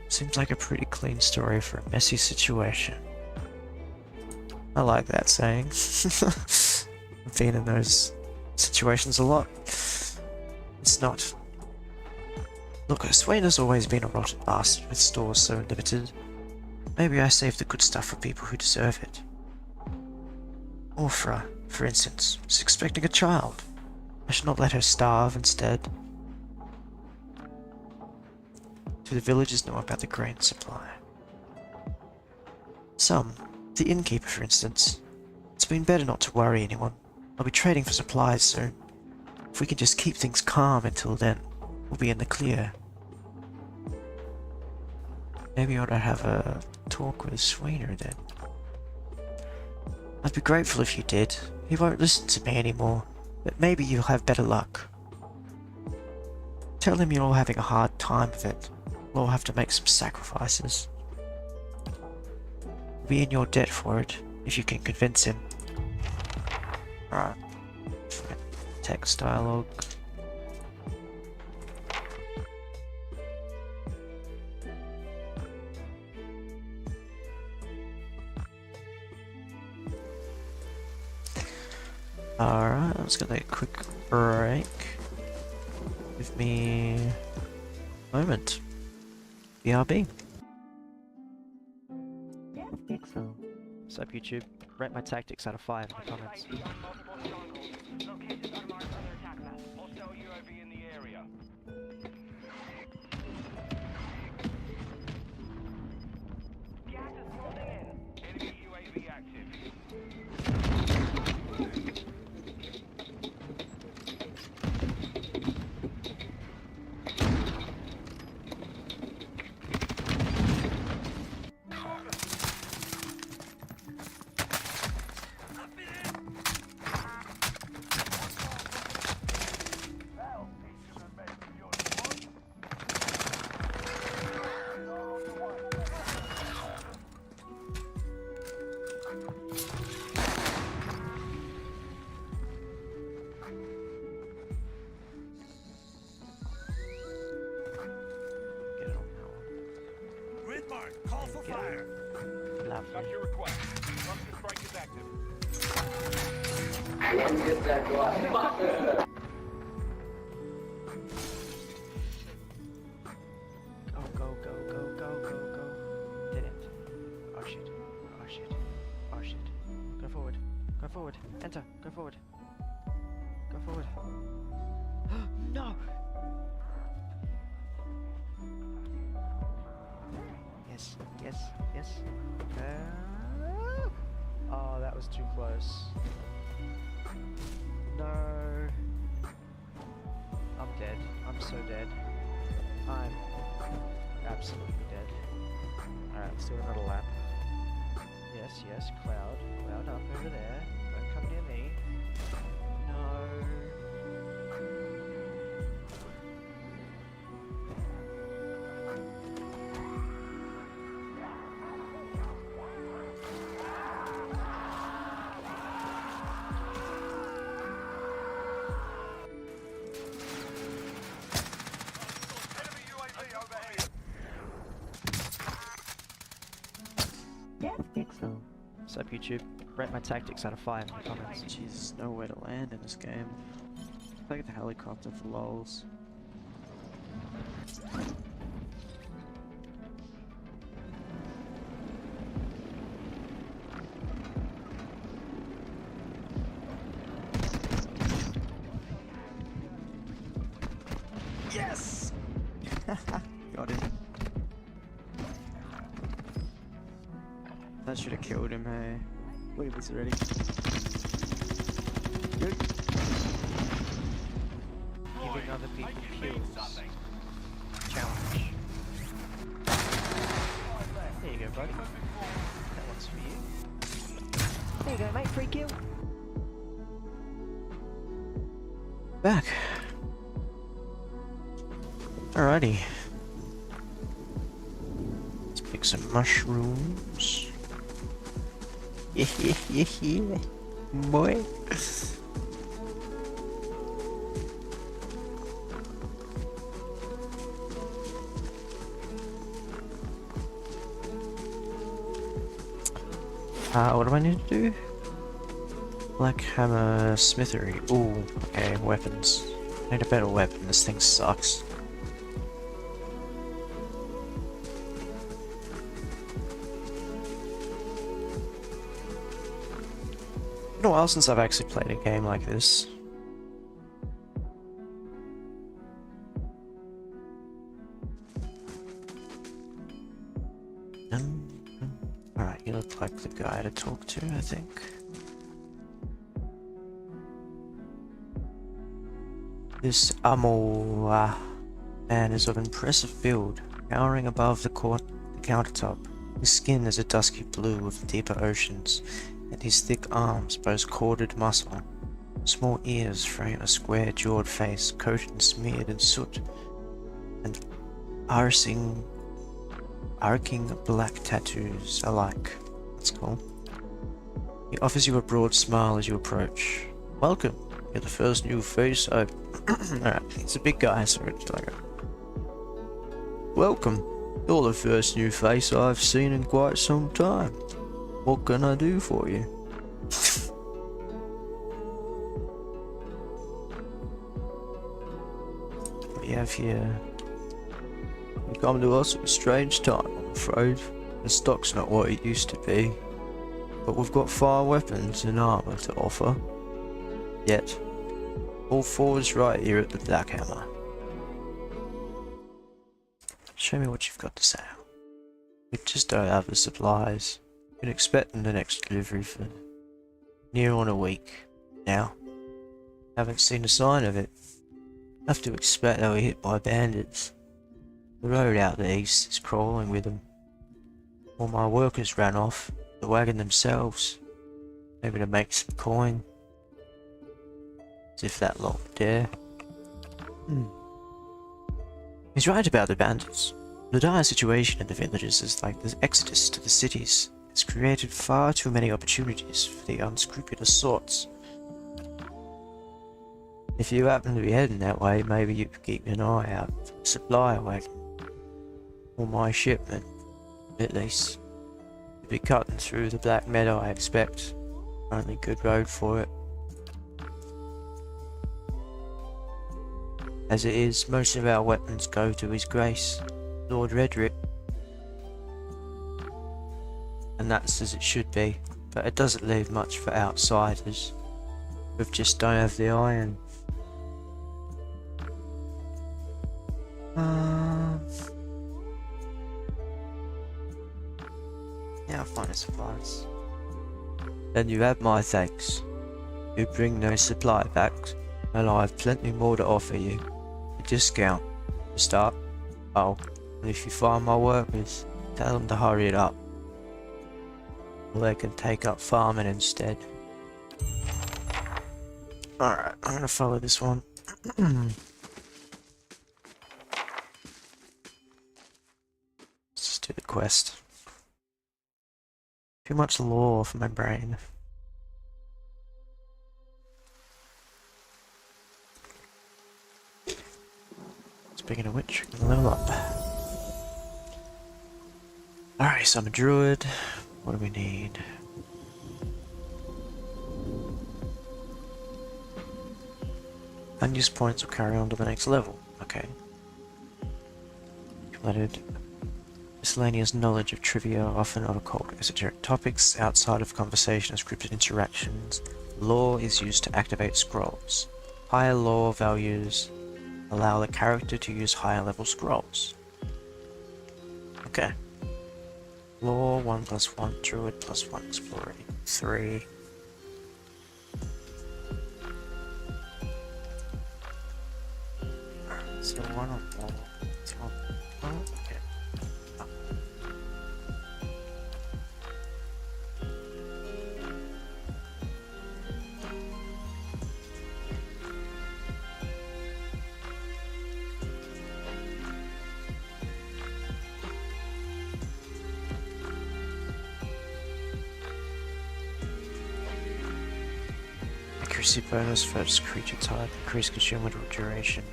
Seems like a pretty clean story for a messy situation. I like that saying. I've been in those situations a lot. It's not. Look, Swainer's always been a rotten bastard with stores so limited. Maybe I save the good stuff for people who deserve it. Orphra, for instance, is expecting a child. I should not let her starve instead. Do the villagers know about the grain supply? Some. The innkeeper, for instance. It's been better not to worry anyone. I'll be trading for supplies soon. If we can just keep things calm until then, we'll be in the clear. Maybe I ought to have a talk with Swainer then. I'd be grateful if you did. He won't listen to me anymore, but maybe you'll have better luck. Tell him you're all having a hard time of it. We'll all have to make some sacrifices. Be in your debt for it, if you can convince him. Alright. Text dialogue. Alright, I'm just gonna take a quick break. Give me a moment. BRB. What's up, YouTube? Rate my tactics out of 5 in the comments. Call for fire. Got your request. Cluster strike is active. Get that guy. Go. Did it. Oh shit. Go forward. Enter. Go forward. No! Yes. Oh, that was too close. No. I'm dead. I'm so dead. I'm absolutely dead. Alright, let's do another lap. Yes, Cloud up over there. Don't come near me. No. What's up, YouTube? Rate my tactics out of 5 in the comments. Jesus, nowhere to land in this game. Take the helicopter for lols. Yes! Got him. That should have killed him, hey. Look at this already. Good. Giving other people kills. Challenge. There you go, buddy. That one's for you. There you go, mate. Free kill. Back. Alrighty. Let's pick some mushrooms. Yeah, boy. What do I need to do? Black hammer smithery. Ooh, okay, weapons. I need a better weapon, this thing sucks. It's been a while since I've actually played a game like this. Alright, you look like the guy to talk to, I think. This Amo man is of impressive build, towering above the countertop. His skin is a dusky blue with deeper oceans, and his thick arms boast corded muscle. Small ears frame a square-jawed face coated and smeared in soot, and arcing black tattoos alike. That's cool. He offers you a broad smile as you approach. Welcome. You're the first new face I've... Alright, he's a big guy, so it's like welcome. You're the first new face I've seen in quite some time. What can I do for you? What do you have here? You come to us at a strange time, I'm afraid. The stock's not what it used to be. But we've got fire weapons and armor to offer. Yet, all fours right here at the Black Hammer. Show me what you've got to sell. We just don't have the supplies. Been expecting the next delivery for near on a week now. Haven't seen a sign of it. Have to expect they were hit by bandits. The road out the east is crawling with them. All my workers ran off, the wagon themselves. Maybe to make some coin. As if that lot would dare. He's right about the bandits. The dire situation in the villages is like the exodus to the cities. It's created far too many opportunities for the unscrupulous sorts. If you happen to be heading that way, maybe you could keep an eye out for a supply wagon. Or my shipment, at least. You'll be cutting through the Black Meadow, I expect. Only good road for it. As it is, most of our weapons go to His Grace, Lord Redrick. And that's as it should be, but it doesn't leave much for outsiders. We just don't have the iron. Yeah, I'll find the supplies. Then you have my thanks. You bring no supply back, and I have plenty more to offer you. A discount, to start. Oh, and if you find my workers, tell them to hurry it up. Or they can take up farming instead. Alright, I'm gonna follow this one. Let's just do the quest. Too much lore for my brain. Speaking of which, we're gonna level up. Alright, so I'm a druid. What do we need? Unused points will carry on to the next level. Okay. Accumulated miscellaneous knowledge of trivia, often of occult esoteric topics, outside of conversation and scripted interactions. Lore is used to activate scrolls. Higher lore values allow the character to use higher level scrolls. Okay. Lore 1+1, Druid +1, Explorer 3. So one on lore, two on lore. Okay. Accuracy bonus for its creature type, increased consumable duration.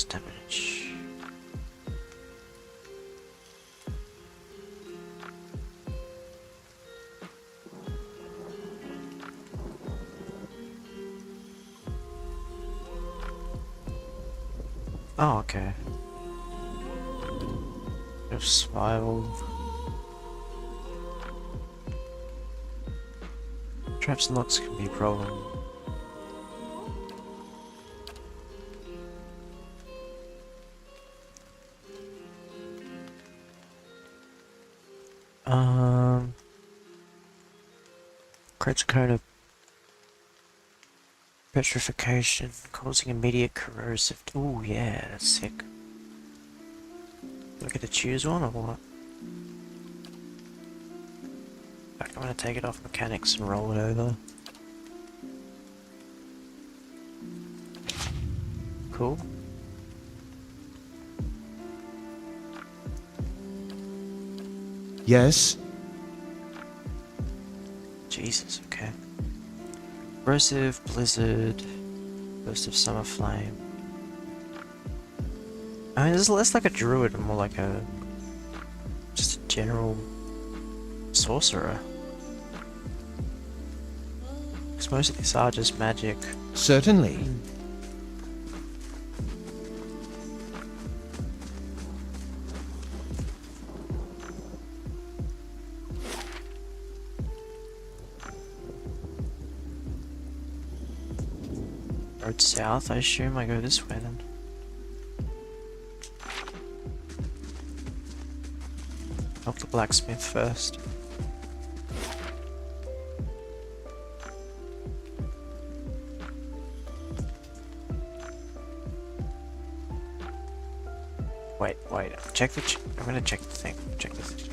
Damage. Oh, okay. Bit of spiral. Traps and locks can be a problem. Creates a cone of petrification, causing immediate corrosive. Oh yeah, that's sick. Do I get to choose one or what? I'm gonna take it off mechanics and roll it over. Cool. Yes? Jesus, okay. Corrosive, blizzard, burst of summer flame. I mean, this is less like a druid and more like a... just a general sorcerer. Because most of these are just magic. Certainly. Road south, I assume. I go this way then. Help the blacksmith first. Wait. Check the. I'm gonna check the thing. Check the thing.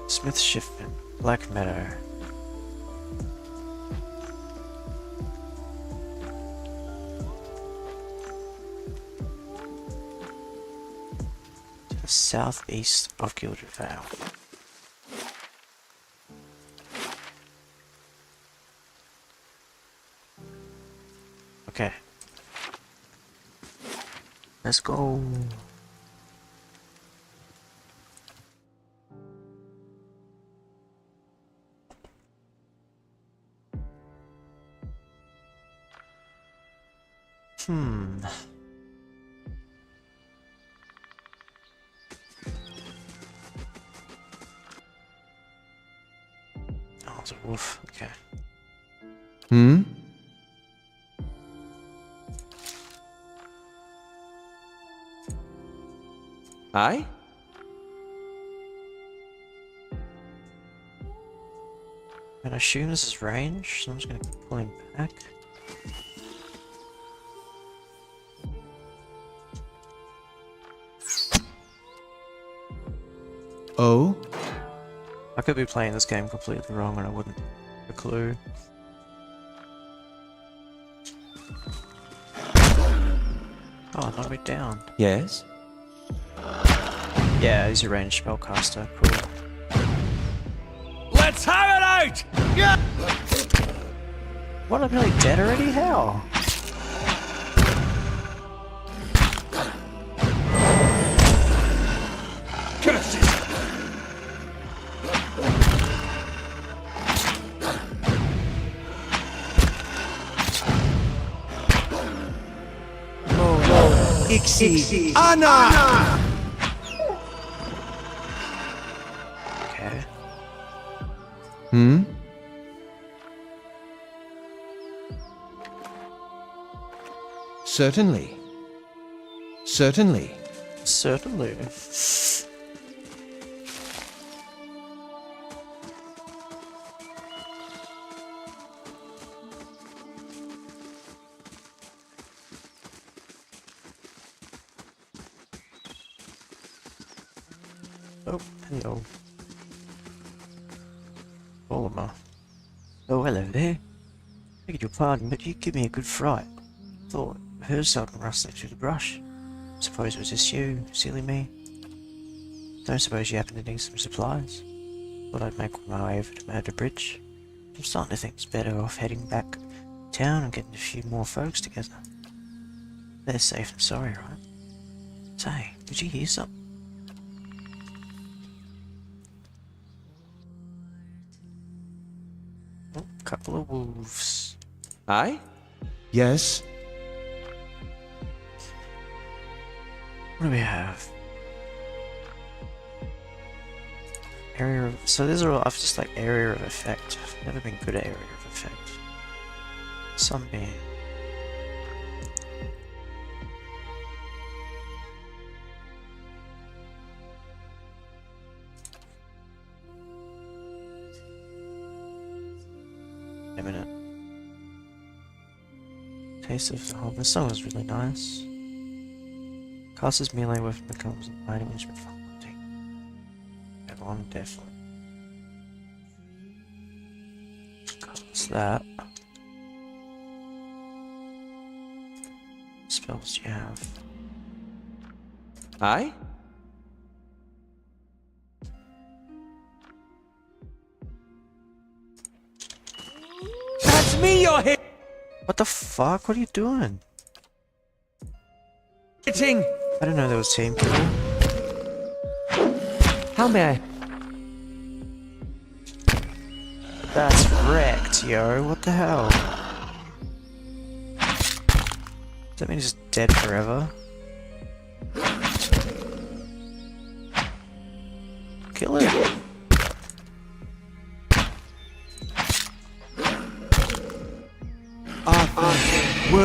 Smith Shiftman, Black Meadow. To the southeast of Gilded Vale. Okay. Let's go. Oh, it's a wolf. Okay. Aye? I'm gonna assume this is range, so I'm just gonna pull him back. Oh? I could be playing this game completely wrong and I wouldn't have a clue. Oh, knock me down. Yes? Yeah, he's a ranged spellcaster. Cool. Let's have it out! Yeah! What, I'm nearly dead already? How? Curses! Ixie! Anna! Okay. Certainly. Certainly. Certainly. Oh, hello. Polymer. Oh, hello there. Beg your pardon, but you give me a good fright. Thought I heard something rustling through the brush. Suppose it was just you, silly me. Don't suppose you happen to need some supplies? Thought I'd make my way over to Murder Bridge. I'm starting to think it's better off heading back town and getting a few more folks together. They're safe and sorry, right? Say, did you hear something? Oh, couple of wolves. Aye? Yes? What do we have? Area of... So these are all... I've just like area of effect. I've never been good at area of effect. Sunbeam. A minute. Taste of the Home. This song is really nice. Cast's melee weapon becomes an item instrument for hunting. That one, definitely. What's that? Spells do you have? Aye? That's me you're What the fuck? What are you doing? hitting! I didn't know there was team killing. How may I? That's wrecked, yo. What the hell? Does that mean he's just dead forever? Kill him.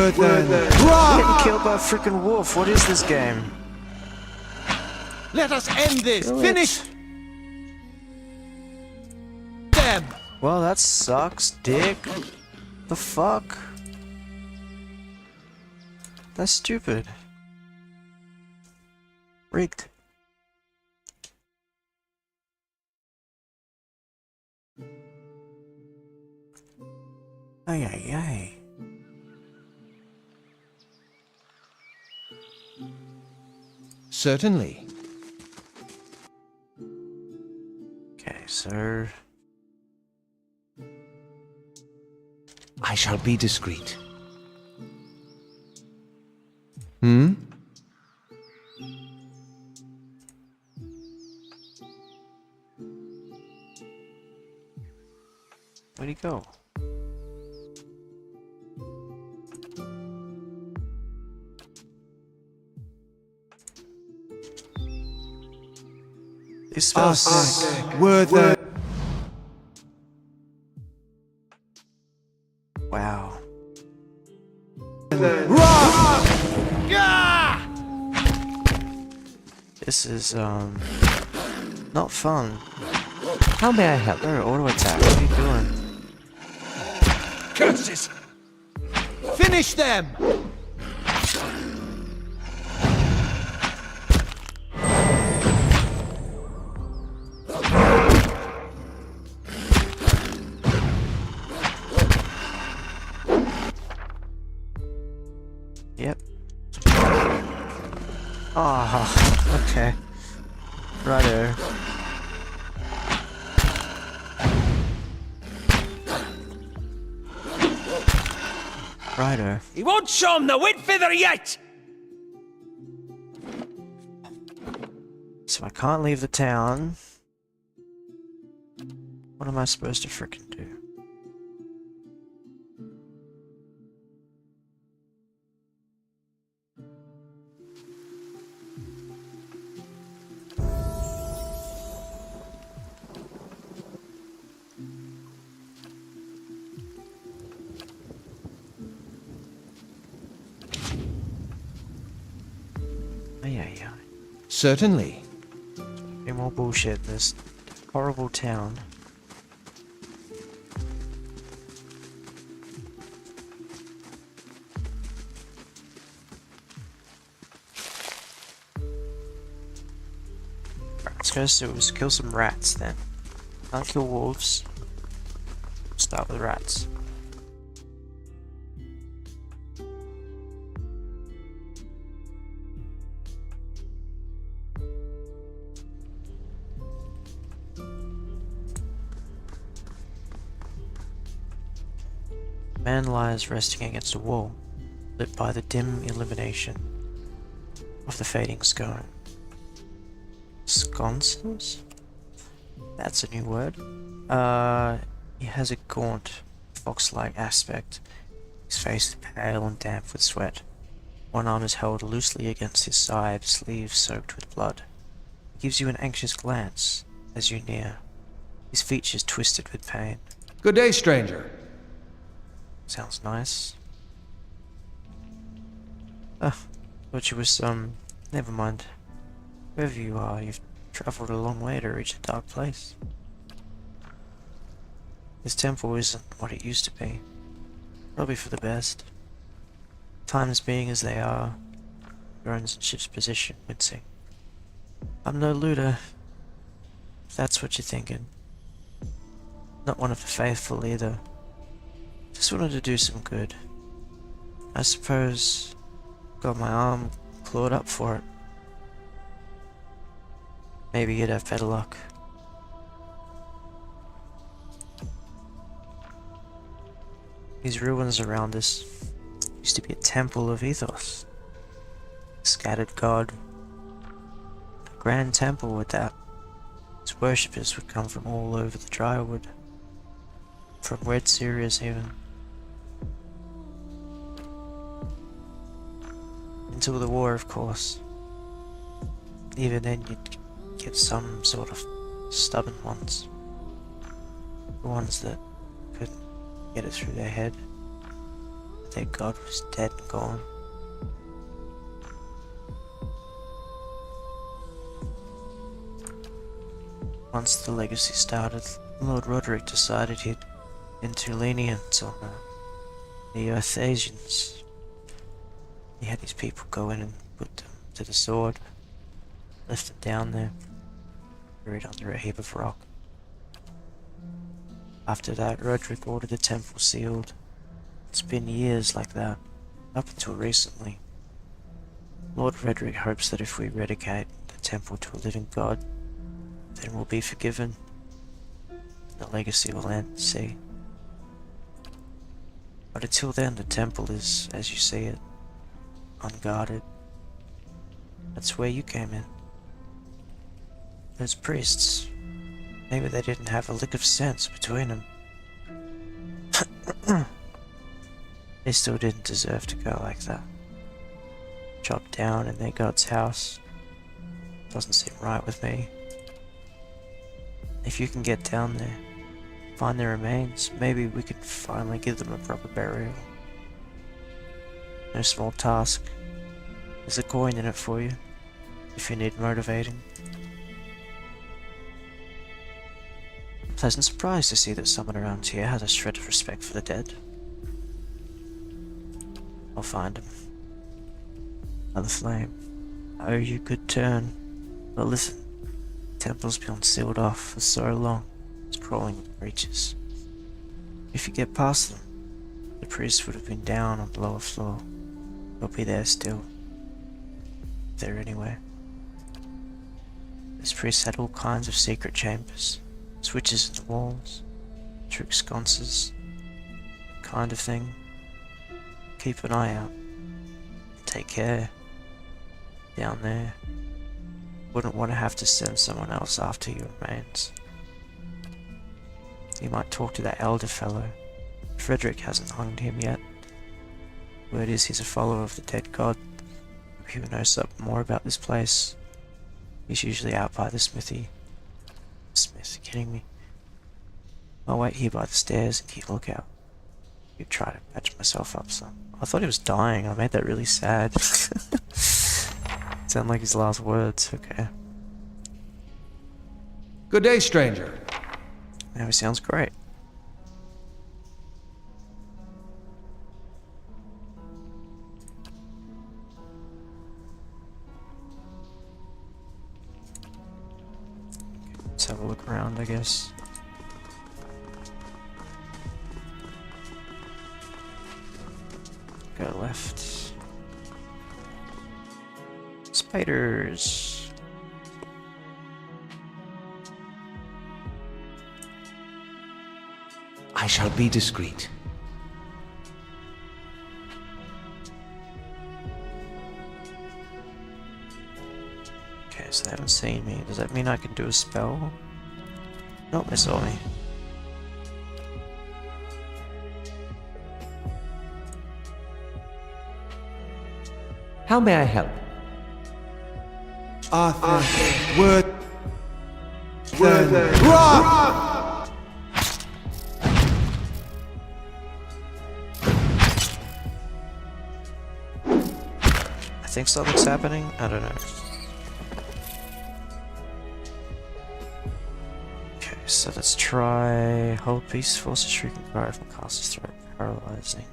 Getting killed by a freaking wolf. What is this game? Let us end this! Kill Finish it. them! Well, that sucks, dick. The fuck? That's stupid. Rigged. Ay, ay, ay. Certainly. Okay, so... I shall be discreet. Hmm? Where'd he go? These spells were the... Wow. This is, not fun. How may I help? No, auto attack. What are you doing? Curses! Finish them! Yep. Ah, okay. Righto. Righto. He won't show him the wit feather yet! So I can't leave the town. What am I supposed to frickin' do? Yeah. Certainly. Any more bullshit in this horrible town. Right, let's kill some rats then. Can't kill wolves. Start with rats. Man lies resting against a wall, lit by the dim illumination of the fading sky. Sconces? That's a new word. He has a gaunt, fox-like aspect. His face is pale and damp with sweat. One arm is held loosely against his side, sleeves soaked with blood. He gives you an anxious glance as you near, his features twisted with pain. Good day, stranger. Sounds nice. Thought you was, never mind. Whoever you are, you've traveled a long way to reach a dark place. This temple isn't what it used to be. Probably for the best. Times being as they are, drones in ship's position, wincing. I'm no looter, if that's what you're thinking. Not one of the faithful either. Just wanted to do some good. I suppose got my arm clawed up for it. Maybe you'd have better luck. These ruins around us used to be a temple of ethos. A scattered god. A grand temple with that. Its worshippers would come from all over the Drywood. From Red Sirius even. Until the war, of course. Even then you'd get some sort of stubborn ones. The ones that couldn't get it through their head that their god was dead and gone. Once the legacy started, Lord Roderick decided he'd been too lenient on the Earthasians. He had his people go in and put them to the sword, left them down there, buried under a heap of rock. After that, Roderick ordered the temple sealed. It's been years like that, up until recently. Lord Roderick hopes that if we dedicate the temple to a living god, then we'll be forgiven. The legacy will end, see? But until then, the temple is, as you see it, unguarded. That's where you came in. Those priests, maybe they didn't have a lick of sense between them. They still didn't deserve to go like that. Chopped down in their god's house. Doesn't seem right with me. If you can get down there, find their remains, maybe we could finally give them a proper burial. No small task. There's a coin in it for you, if you need motivating. Pleasant surprise to see that someone around here has a shred of respect for the dead. I'll find him. Another flame. I owe you a good turn. But listen, the temple's been sealed off for so long, it's crawling with creatures. If you get past them, the priest would have been down on the lower floor. They'll be there still. There anyway. This priest had all kinds of secret chambers, switches in the walls, trick sconces, kind of thing. Keep an eye out. Take care. Down there. Wouldn't want to have to send someone else after your remains. You might talk to that elder fellow. Frederick hasn't hunged him yet. Word is he's a follower of the dead god. He would know something more about this place. He's usually out by the smithy. Smith, you kidding me? I'll wait here by the stairs and keep a lookout. You try to patch myself up some. I thought he was dying. I made that really sad. Sound like his last words. Okay. Good day, stranger. Now he sounds great. Let's have a look around, I guess. Go left. Spiders. I shall be discreet. Okay, so they haven't seen me. Does that mean I can do a spell? Nope, they saw me. How may I help? Arthur, Rock! I think something's happening. I don't know. Okay, so let's try hold peace, force a shrieking cry from caster's throat, paralyzing.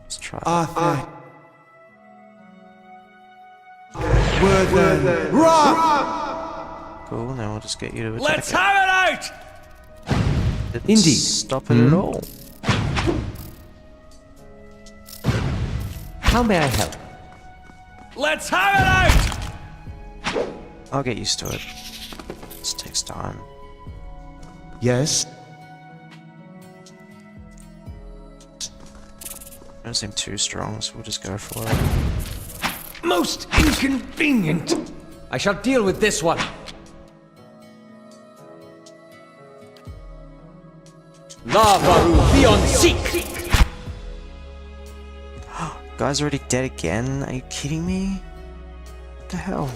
Let's try Arthur. Rock! Cool, now we'll just get you to attack. Let's have it out! Didn't Indeed. Stop it at all. How may I help? Let's have it out! I'll get used to it. This takes time. Yes? Don't seem too strong, so we'll just go for it. Most inconvenient! I shall deal with this one. Lavaru, be on seek! Guy's already dead again? Are you kidding me? What the hell?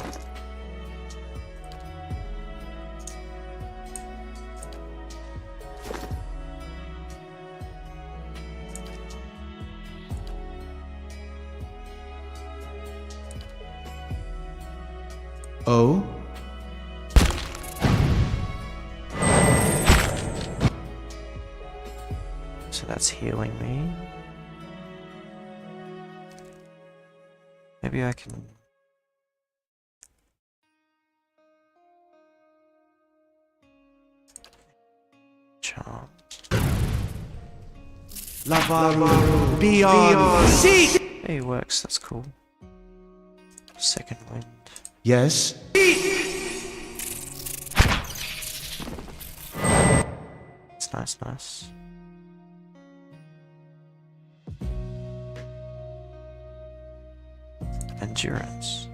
Oh? So that's healing me. Maybe I can... Charm. Lavaru, beyond seek! Hey, it works, that's cool. Second wind. Yes? It's nice, nice. Endurance.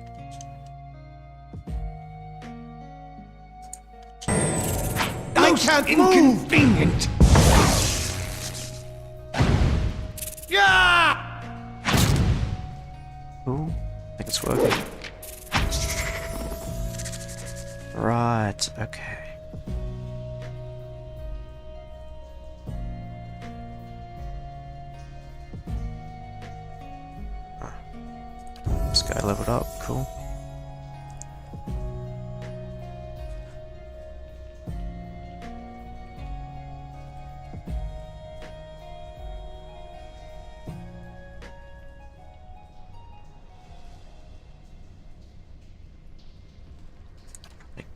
I can't inconvenient! Yeah! Ooh, I think it's working. Right, okay. This guy leveled up, cool.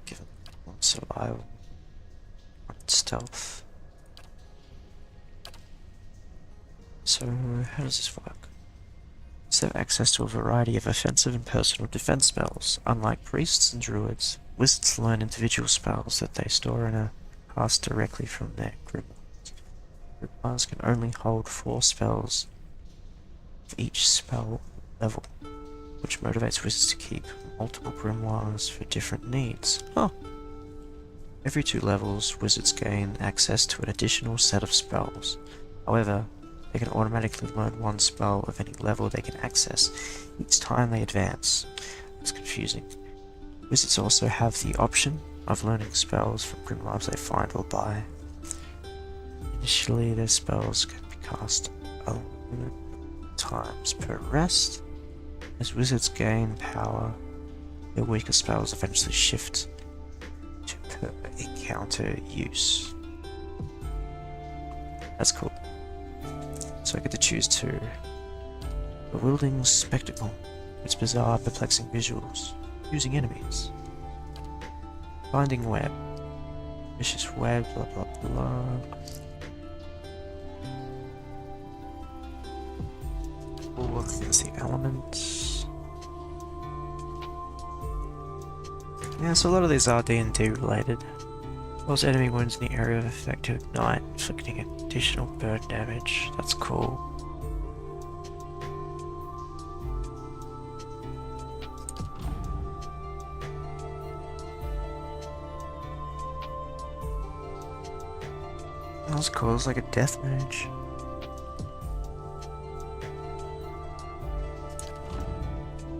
Give him one survival, one stealth. So, how does this work? They have access to a variety of offensive and personal defense spells. Unlike priests and druids, wizards learn individual spells that they store in a cast directly from their grimoires. Grimoires can only hold 4 spells of each spell level, which motivates wizards to keep multiple grimoires for different needs. Huh. Every 2 levels, wizards gain access to an additional set of spells. However, they can automatically learn 1 spell of any level they can access each time they advance. It's confusing. Wizards also have the option of learning spells from grimoires they find or buy. Initially, their spells can be cast a limited times per rest. As wizards gain power, their weaker spells eventually shift to per encounter use. That's cool. So I get to choose 2. Bewildering Spectacle. Its bizarre, perplexing visuals. Using enemies. Binding Web. Vicious Web, blah blah blah. Will work against the elements. Yeah, so a lot of these are D&D related. Cause enemy wounds in the area of effect to ignite, inflicting additional burn damage. That's cool. That's cool, it's like a death mage.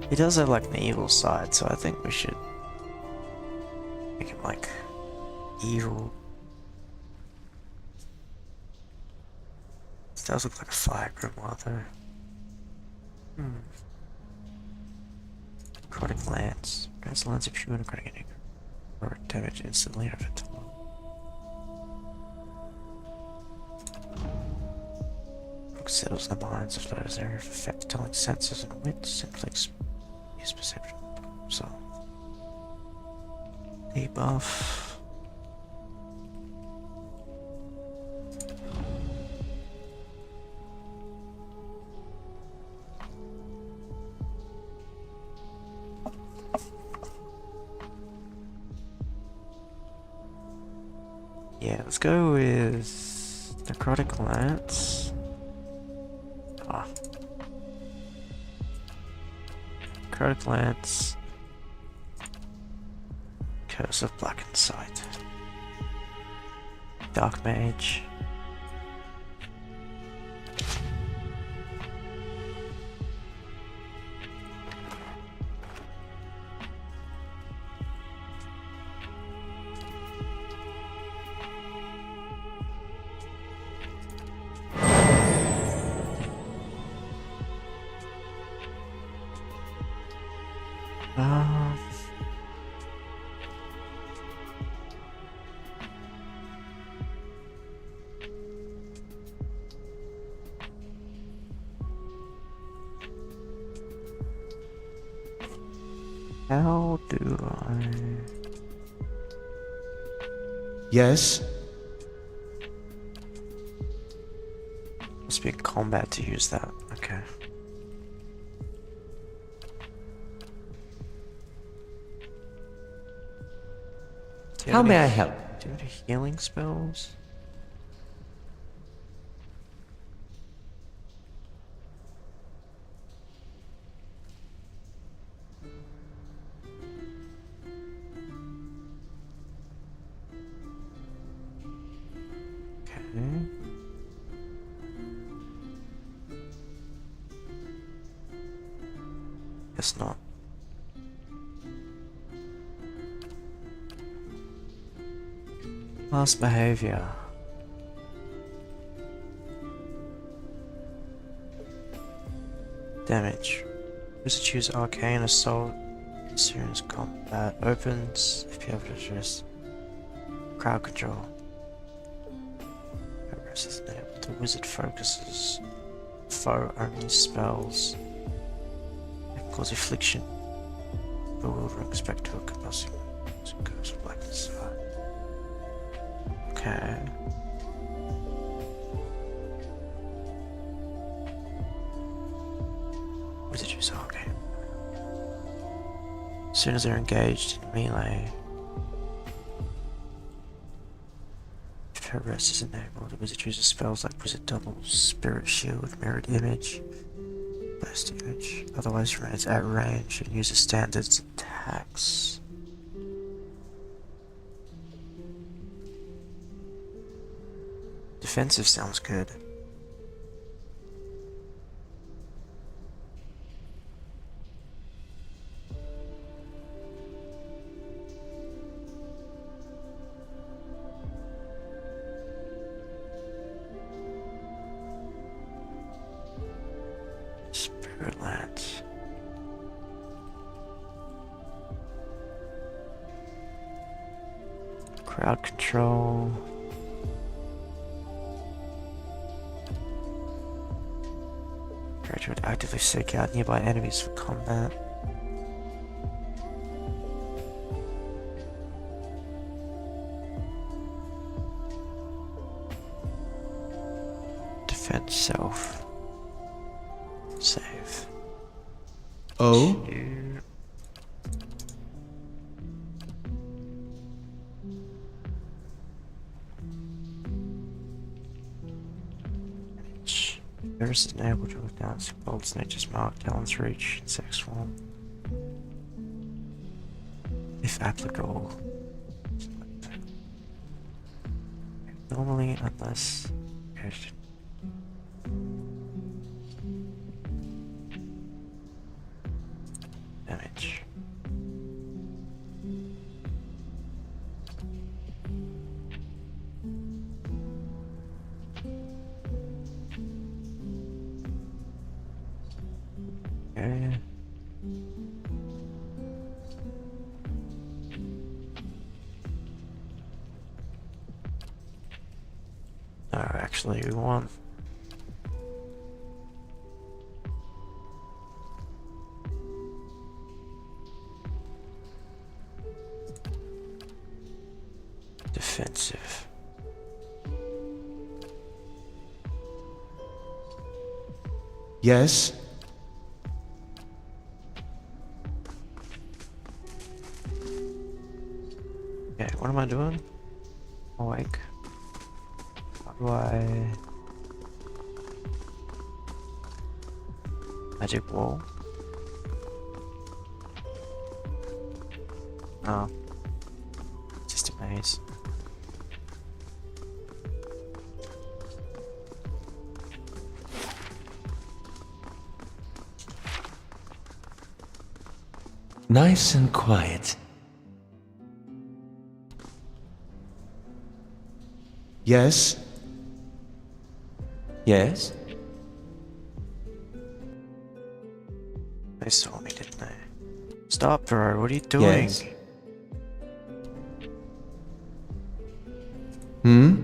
He does have like an evil side, so I think we should make him like evil. This does look like a fire grimoire though. Necrotic Lance. Grants lance of pure necrotic energy. Or damage instantly over time. Book settles the minds of those area of effect, telling senses and wits, inflicts his perception. So debuff. Yeah, let's go with Necrotic Lance. Ah. Necrotic Lance. Curse of Blackened Sight. Dark Mage. How do I... Yes? Must be in combat to use that. Okay. How may I help? Do you have any healing spells? Okay. Guess not. Class behavior. Damage. Wizard choose Arcane Assault as soon as combat opens. If you have to just crowd control. Progress is enabled. The wizard focuses foe only spells that cause affliction. Bewildering spectre or convulsing curse of blackness. Okay. Wizard use Arcane. As soon as they're engaged in melee, if her rest is enabled, the wizard chooses spells like Wizard Double, Spirit Shield, Mirrored Image, Blast Image. Otherwise remains at range and uses standard attacks. Defensive sounds good. Spirit Lance. Crowd control. Character would actively seek out nearby enemies for combat. Defend self. Save. Oh? Is enabled to look down Gold's nature's mark, Talon's reach, insect swarm. If applicable. Normally, unless. Damage. Okay. No, actually, we want defensive. Yes? Okay, what am I doing? awake. How do I... Magic wall? Oh. Just a maze. Nice and quiet. Yes? Yes? They saw me, didn't they? Stop, bro. What are you doing? Yes. Hmm?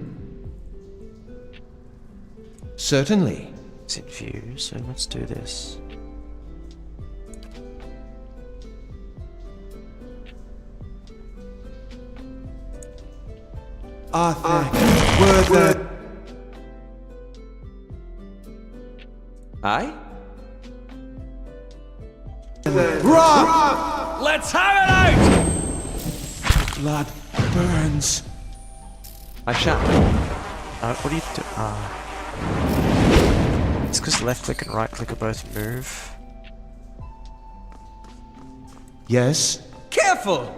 Certainly. It's in view, so let's do this. Arthur, were the... Aye? Rock! Let's have it out! Blood burns. I shall. What do you do? It's because left click and right click are both move. Yes? Careful!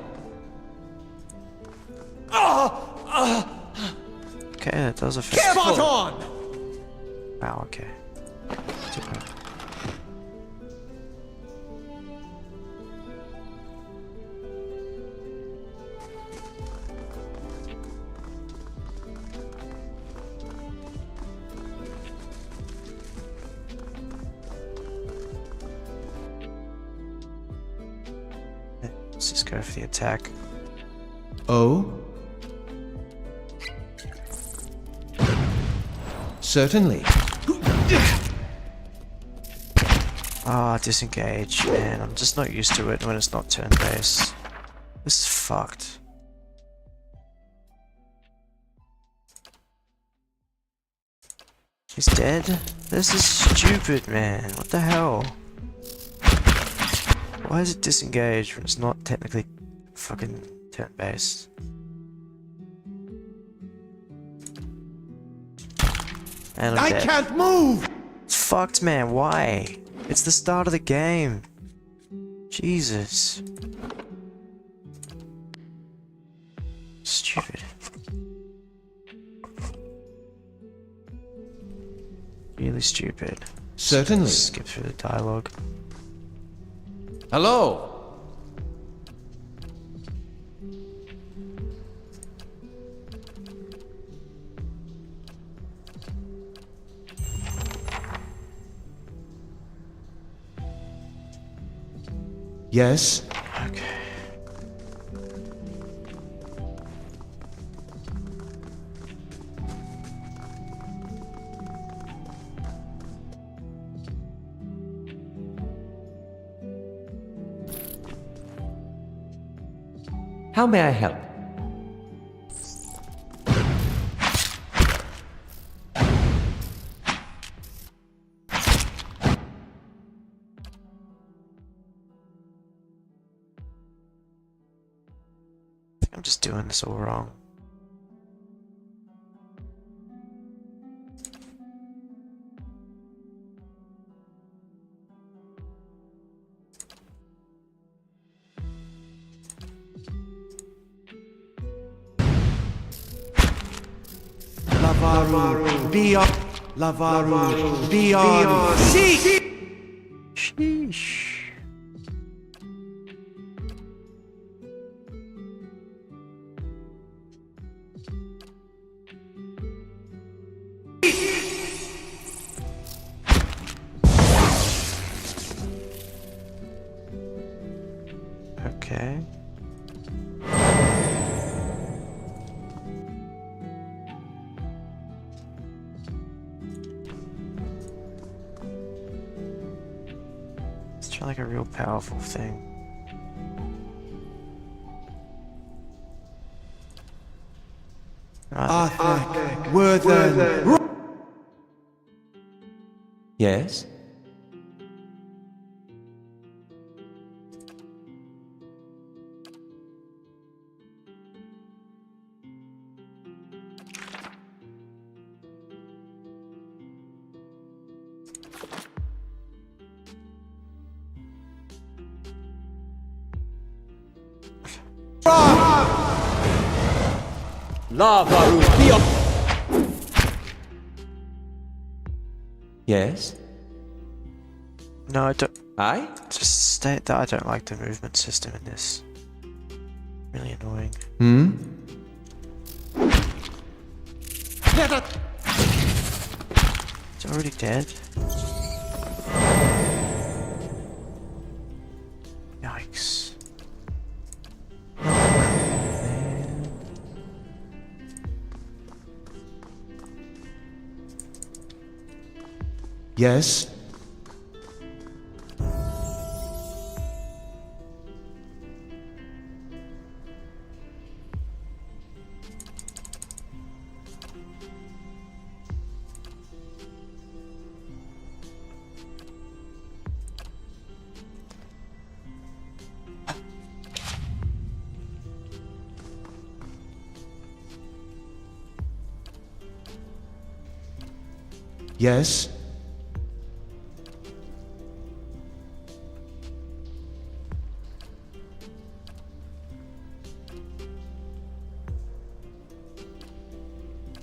Okay, that does affect. Spot on! Wow, okay. Super. Let's just go for the attack. Oh? Certainly. Ah, disengage, man. I'm just not used to it when it's not turn-based. This is fucked. He's dead? This is stupid, man. What the hell? Why is it disengaged when it's not technically fucking turn-based? And I'm dead. Can't move! It's fucked, man. Why? It's the start of the game. Jesus. Stupid. Really stupid. Certainly. Skip through the dialogue. Hello? Yes? Okay. How may I help? I'm just doing this all wrong. Lavaru, beyond. Lavaru, beyond. Sheesh. Okay. Let's try like a real powerful thing. Arthur, Worthen. Yes? Yes? No, I don't. Aye? Just state that I don't like the movement system in this. Really annoying. Hmm? It's already dead. Yikes. Yes? Yes?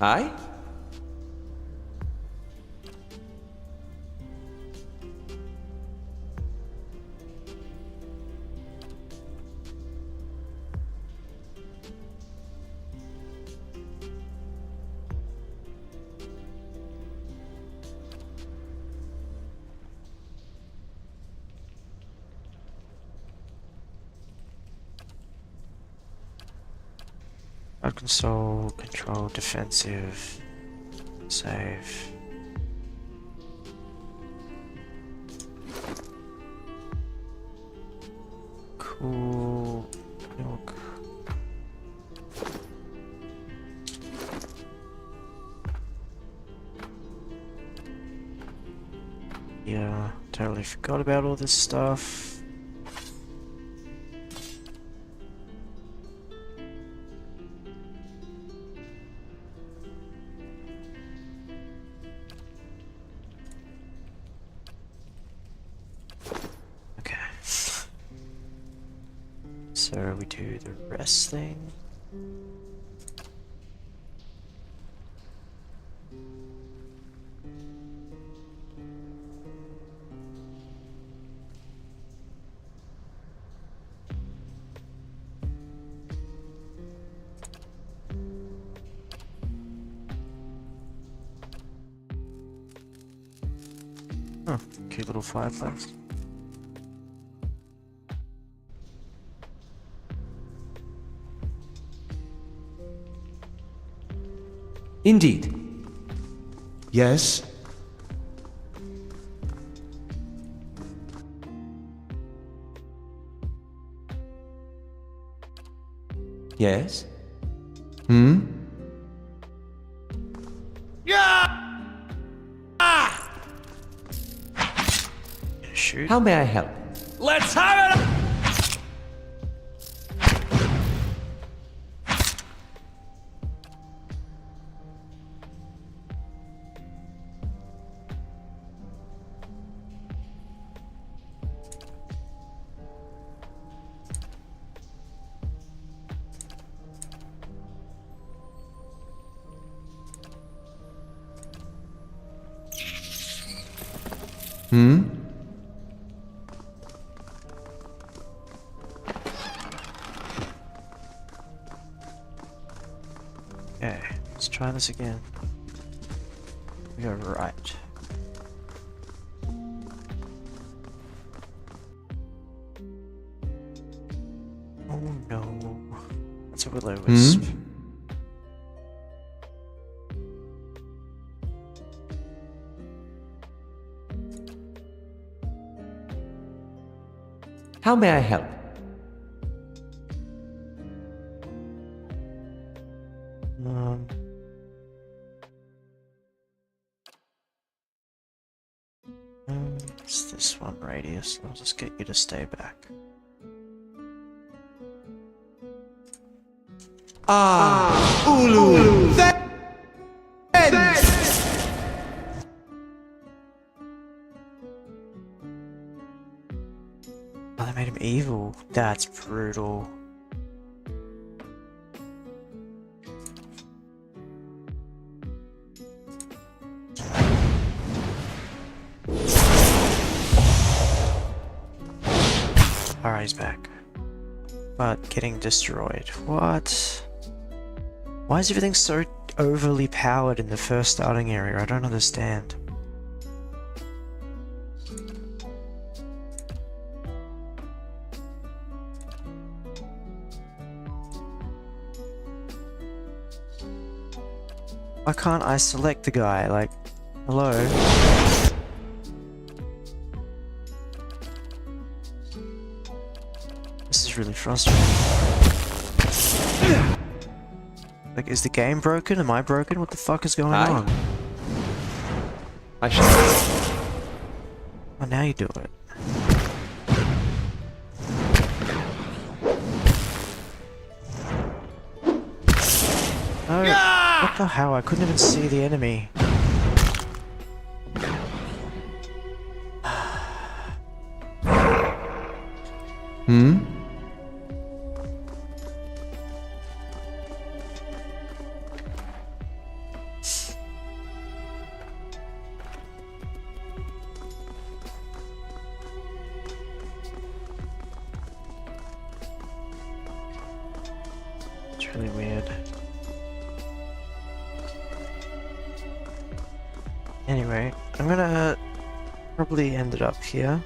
Aye? Crowd console, control, defensive, save. Cool. Milk. Yeah, totally forgot about all this stuff. Okay. So we do the rest thing. Oh, cute little fireplace. Indeed. Yes? Yes? Hmm? Shoot. How may I help? Let's have it! Hmm? Okay, let's try this again. We go right. Oh no. That's a will-o-wisp. How may I help? It's this one radius. I'll just get you to stay back. Ulu! Oh, they made him evil. That's brutal. Alright, he's back. But getting destroyed. What? Why is everything so overly powered in the first starting area? I don't understand. Why can't I select the guy? Like, hello? This is really frustrating. Like, is the game broken? Am I broken? What the fuck is going on? I should. Oh, now you do it. No, what the hell? I couldn't even see the enemy. Hmm? It's really weird. Anyway, I'm gonna probably end it up here.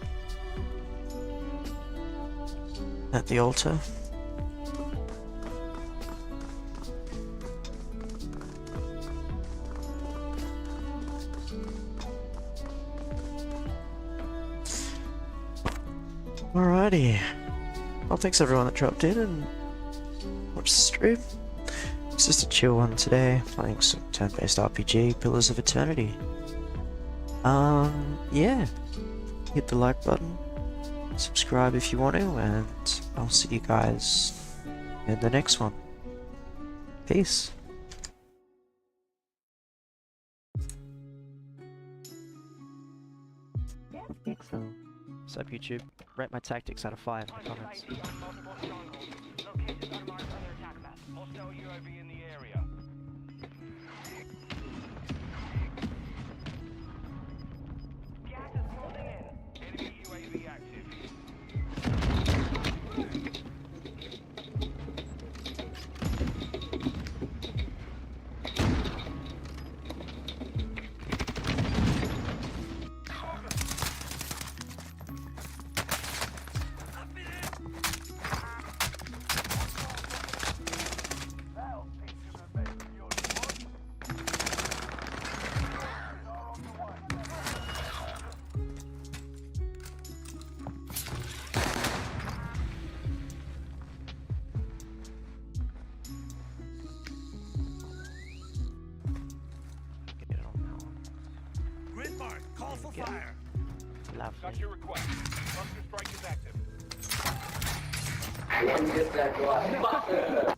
At the altar. Alrighty. Well, thanks everyone that dropped in and watched the stream. It's just a chill one today, playing some turn-based RPG, Pillars of Eternity. Yeah. Hit the like button, subscribe if you want to, and I'll see you guys in the next one. Peace. What's up, YouTube? Rate my tactics out of 5 in the comments. Call for fire. Lovely. Got your request. Cluster strike is active. Get that guy.